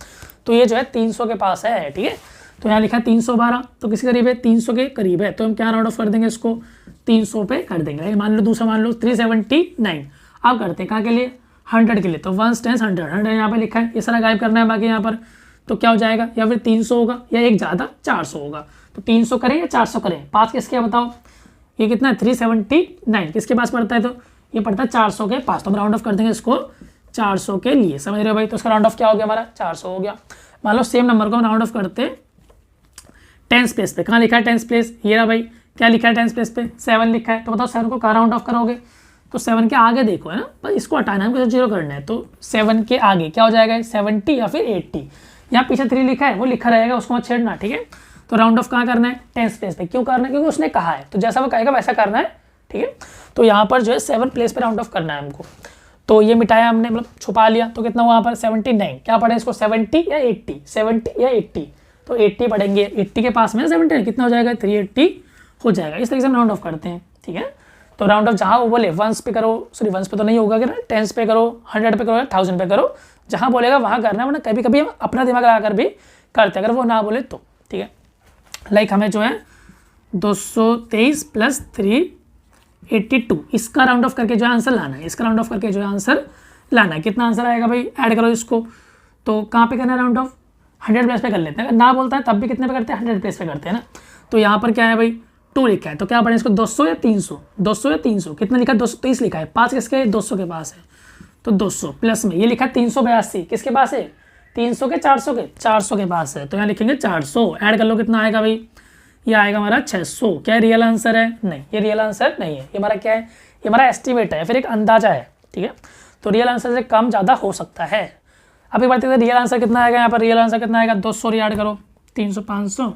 तो ये जो है 300 के पास है, ठीक है। तो यहाँ लिखा है 312, तो किसके करीब है, 300 के करीब है, तो हम क्या राउंड ऑफ कर देंगे इसको 300 पे कर देंगे। मान लो दूसरा मान लो 379, आप करते हैं कहाँ के लिए, 100 के लिए, तो 1 10 100, 100 यहाँ पे लिखा है, ये सारा गायब करना है बाकी यहाँ पर, तो क्या हो जाएगा, या फिर 300 होगा या एक ज़्यादा 400 होगा, तो 300 करें या 400 करें, 5 किसके बताओ, ये कितना है 379 किसके पास पड़ता है, तो ये पड़ता है 400 के पास, तो हम राउंड ऑफ कर देंगे इसको 400 के लिए, समझ रहे हो भाई। तो उसका राउंड ऑफ क्या हो गया हमारा 400 हो गया। मान लो सेम नंबर को हम राउंड ऑफ करते 10th प्लेस पे, कहाँ लिखा है 10th प्लेस, ये रहा भाई, क्या लिखा है 10th प्लेस पे 7 लिखा है, तो बताओ 7 को कहाँ राउंड ऑफ करोगे, तो 7 के आगे देखो है ना, पर इसको हटाना है, हमको 0 करना है, तो 7 के आगे क्या हो जाएगा 70 या फिर 80, यहाँ पीछे 3 लिखा है वो लिखा रहेगा, उसको मत छेड़ना, ठीक है। तो राउंड ऑफ कहाँ करना है 10th प्लेस पे, क्यों करना है, क्योंकि उसने कहा है, तो जैसा वो कहेगा वैसा करना है, ठीक है। तो यहाँ पर जो है 7 प्लेस पे राउंड ऑफ करना है हमको, तो ये मिटाया हमने, मतलब छुपा लिया, तो कितना हुआ यहाँ पर 79, क्या पढ़े इसको 70 या 80, 70 या 80, तो 80 पढ़ेंगे, 80 के पास में 70 कितना हो जाएगा 380 हो जाएगा। इस तरीके से हम राउंड ऑफ करते हैं, ठीक है। तो राउंड ऑफ जहाँ वो बोले 1s पे करो, सॉरी 1s पे तो नहीं होगा, कि 10s पे करो, 100 पे करो, 1000 पे करो, जहाँ बोलेगा वहाँ करना है, वरना कभी कभी हम अपना दिमाग लगाकर भी करते हैं, अगर वो ना बोले तो, ठीक है। लाइक हमें जो है 223 प्लस 382 इसका राउंड ऑफ करके जो है आंसर लाना है, इसका राउंड ऑफ करके जो है आंसर लाना है, कितना आंसर आएगा भाई, ऐड करो इसको, तो कहाँ पे करना है राउंड ऑफ 100 प्लेस पे कर लेते हैं, अगर ना बोलता है तब भी कितने पे करते हैं 100 प्लेस पे करते हैं ना। तो यहाँ पर क्या है भाई 2 लिखा है, तो क्या पढ़ें इसको 200 या 300, 200 या 300, कितना लिखा है 230 लिखा है, 5 किसके 200 के पास है, तो 200 प्लस में ये लिखा है 382 किसके पास है, 300 के 400 के पास है, तो यहाँ लिखेंगे 400, ऐड कर लो कितना आएगा भाई, ये आएगा हमारा 600। क्या रियल आंसर है, नहीं ये रियल आंसर नहीं है, ये हमारा क्या है, ये हमारा एस्टिमेट है, फिर एक अंदाजा है, ठीक है। तो रियल आंसर से कम ज़्यादा हो सकता है। अभी बात करते हैं रियल आंसर कितना आएगा, यहाँ पर रियल आंसर कितना आएगा 200, ऐड करो 300 500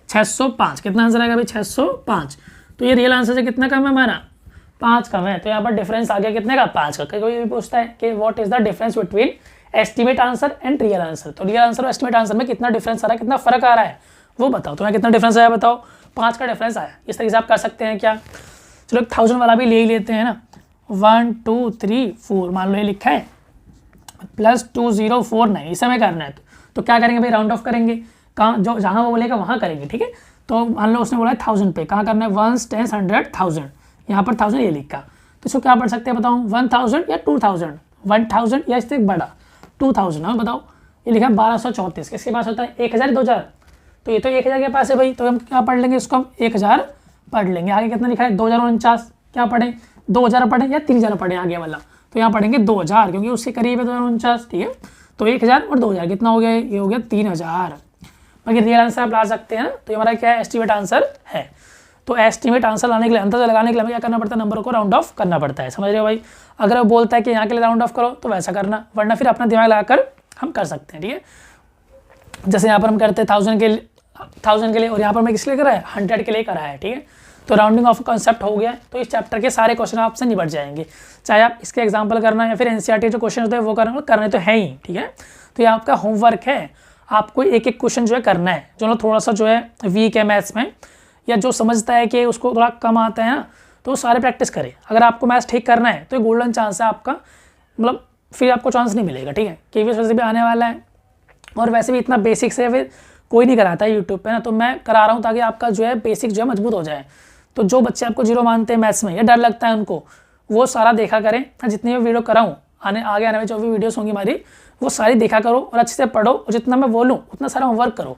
605, कितना आंसर आएगा भाई 605, तो ये रियल आंसर से कितना कम है हमारा 5 कम है, तो यहाँ पर डिफरेंस आ गया कितने का 5 का। कोई भी पूछता है कि what is the difference between estimate answer and real answer, तो रियल आंसर और एस्टिमेट आंसर में कितना डिफरेंस आ रहा है, कितना फर्क आ रहा है वो बताओ, तो यहाँ कितना डिफरेंस आया बताओ, 5 का डिफरेंस आया। इस तरीके से आप कर सकते हैं क्या, चलो 1000 वाला भी ले ही लेते हैं ना, 1 2 3 4 मान लो ये लिखा है प्लस 2049, इसे हमें करना है, तो क्या करेंगे भाई राउंड ऑफ करेंगे, कहाँ जो जहाँ वो बोलेगा वहाँ करेंगे, ठीक है। तो मान लो उसने बोला है 1000 पे, कहाँ करना है 1 10 100 1000, यहाँ पर 1000 ये लिखा, तो इसको क्या पढ़ सकते हैं बताओ 1000 या 2000, 1000 या इससे बड़ा 2000, हाँ बताओ, ये लिखा है 1234 किसके पास होता है 1000 2000, तो ये तो 1000 के पास है भाई, तो हम क्या पढ़ लेंगे इसको, हम 1000 पढ़ लेंगे। आगे कितना लिखा है 2049, क्या पढ़ें 2000 पढ़ें या 3000 पढ़ें आगे वाला, तो यहाँ पढ़ेंगे 2000 क्योंकि उसके करीब है 2049, ठीक है। तो 1000 और 2000 कितना हो गया, ये हो गया 3000। बाकी रियल आंसर आप ला सकते हैं ना, तो ये हमारा क्या है एस्टिमेट आंसर है। तो एस्टिमेट आंसर लाने के लिए, अंदाजा लगाने के लिए हमें क्या करना पड़ता है, नंबर को राउंड ऑफ करना पड़ता है, समझ रहे हो भाई। अगर वो बोलता है कि यहाँ के लिए राउंड ऑफ करो तो वैसा करना, वरना फिर अपना दिमाग लगाकर हम कर सकते हैं, ठीक है। जैसे यहाँ पर हम करते हैं 1000 के लिए और यहाँ पर मैं किस लिए करा है 100 के लिए करा है, ठीक है। तो राउंडिंग ऑफ कॉन्सेप्ट हो गया, तो इस चैप्टर के सारे क्वेश्चन आपसे निपट जाएंगे, चाहे आप इसके एग्जाम्पल करना या फिर एनसीईआरटी जो क्वेश्चन होते हैं वो करने तो है ही, ठीक है। तो ये आपका होमवर्क है, आपको एक एक क्वेश्चन जो है करना है, जो थोड़ा सा जो है वीक है मैथ्स में, या जो समझता है कि उसको थोड़ा कम आता है ना, तो सारे प्रैक्टिस करें। अगर आपको मैथ्स ठीक करना है तो गोल्डन चांस है आपका, मतलब फिर आपको चांस नहीं मिलेगा, ठीक है। केवीएस वैसे भी आने वाला है, और वैसे भी इतना बेसिक से फिर कोई नहीं कराता है यूट्यूब पे ना, तो मैं करा रहा हूँ ताकि आपका जो है बेसिक जो है मजबूत हो जाए। तो जो बच्चे आपको 0 मानते हैं मैथ्स में या डर लगता है उनको, वो सारा देखा करें, जितनी भी वीडियो कराऊँ आगे आने में जो भी वीडियोस होंगी हमारी, वो सारी देखा करो और अच्छे से पढ़ो, और जितना मैं बोलूँ उतना सारा होमवर्क करो,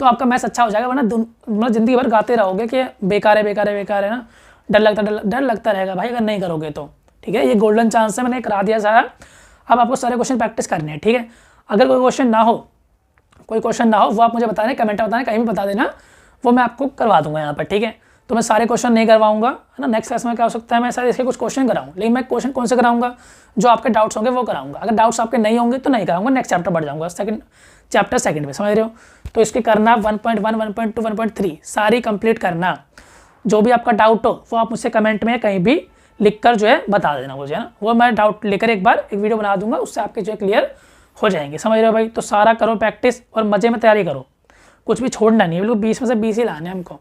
तो आपका मैथ्स अच्छा हो जाएगा। वरना मतलब ज़िंदगी भर गाते रहोगे कि बेकार है ना, डर लगता रहेगा भाई अगर नहीं करोगे तो, ठीक है। ये गोल्डन चांस है, मैंने करा दिया सारा, अब आपको सारे क्वेश्चन प्रैक्टिस करने हैं, ठीक है। अगर कोई क्वेश्चन ना हो वो आप मुझे बता दें, कमेंट में बताना, कहीं भी बता देना, वो मैं आपको करवा दूंगा यहाँ पर, ठीक है। तो मैं सारे क्वेश्चन नहीं करवाऊंगा, है ना। नेक्स्ट क्लास में क्या हो सकता है मैं सारे इसके कुछ क्वेश्चन कराऊँ, लेकिन मैं क्वेश्चन कौन से कराऊंगा, जो आपके डाउट्स होंगे वो कराऊंगा। अगर डाउट्स आपके नहीं होंगे तो नहीं कराऊंगा, नेक्स्ट चैप्टर बढ़ जाऊंगा, चैप्टर सेकंड में, समझ रहे हो। तो इसके करना 1.1 1.2 1.3 सारी कंप्लीट करना। जो भी आपका डाउट हो वो आप मुझसे कमेंट में कहीं भी लिख कर जो है बता देना मुझे, है ना। वो मैं डाउट लेकर एक बार एक वीडियो बना दूंगा, उससे आपके जो है क्लियर हो जाएंगे, समझ रहे हो भाई। तो सारा करो प्रैक्टिस और मज़े में तैयारी करो, कुछ भी छोड़ना नहीं है, बिल्कुल 20 में से 20 ही लाने हैं हमको,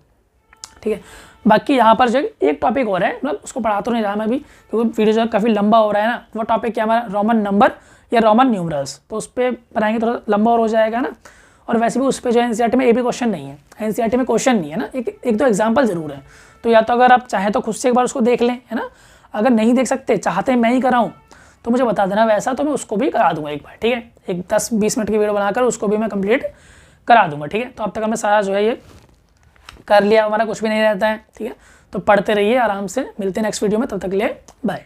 ठीक है। बाकी यहाँ पर जो एक टॉपिक हो रहा है, मतलब उसको पढ़ा तो नहीं रहा मैं अभी क्योंकि वीडियो जो काफ़ी लंबा हो रहा है ना। वो टॉपिक क्या हमारा रोमन नंबर या रोमन न्यूमरल्स, तो उस पर बनाएंगे, थोड़ा लंबा और हो जाएगा ना। और वैसे भी उस पर जो है एनसीईआरटी में ए भी क्वेश्चन नहीं है, एनसीईआरटी में क्वेश्चन नहीं है ना, एक दो एग्जाम्पल जरूर है। तो या तो अगर आप चाहें तो खुद से एक बार उसको देख लें, है ना। अगर नहीं देख सकते, चाहते मैं ही कराऊँ तो मुझे बता देना, वैसा तो मैं उसको भी करा दूंगा एक बार, ठीक है। एक 10-20 मिनट की वीडियो बनाकर उसको भी मैं कंप्लीट करा दूंगा, ठीक है। तो अब तक हमें सारा जो है ये कर लिया, हमारा कुछ भी नहीं रहता है, ठीक है। तो पढ़ते रहिए आराम से, मिलते हैं नेक्स्ट वीडियो में, तब तक के लिए बाय।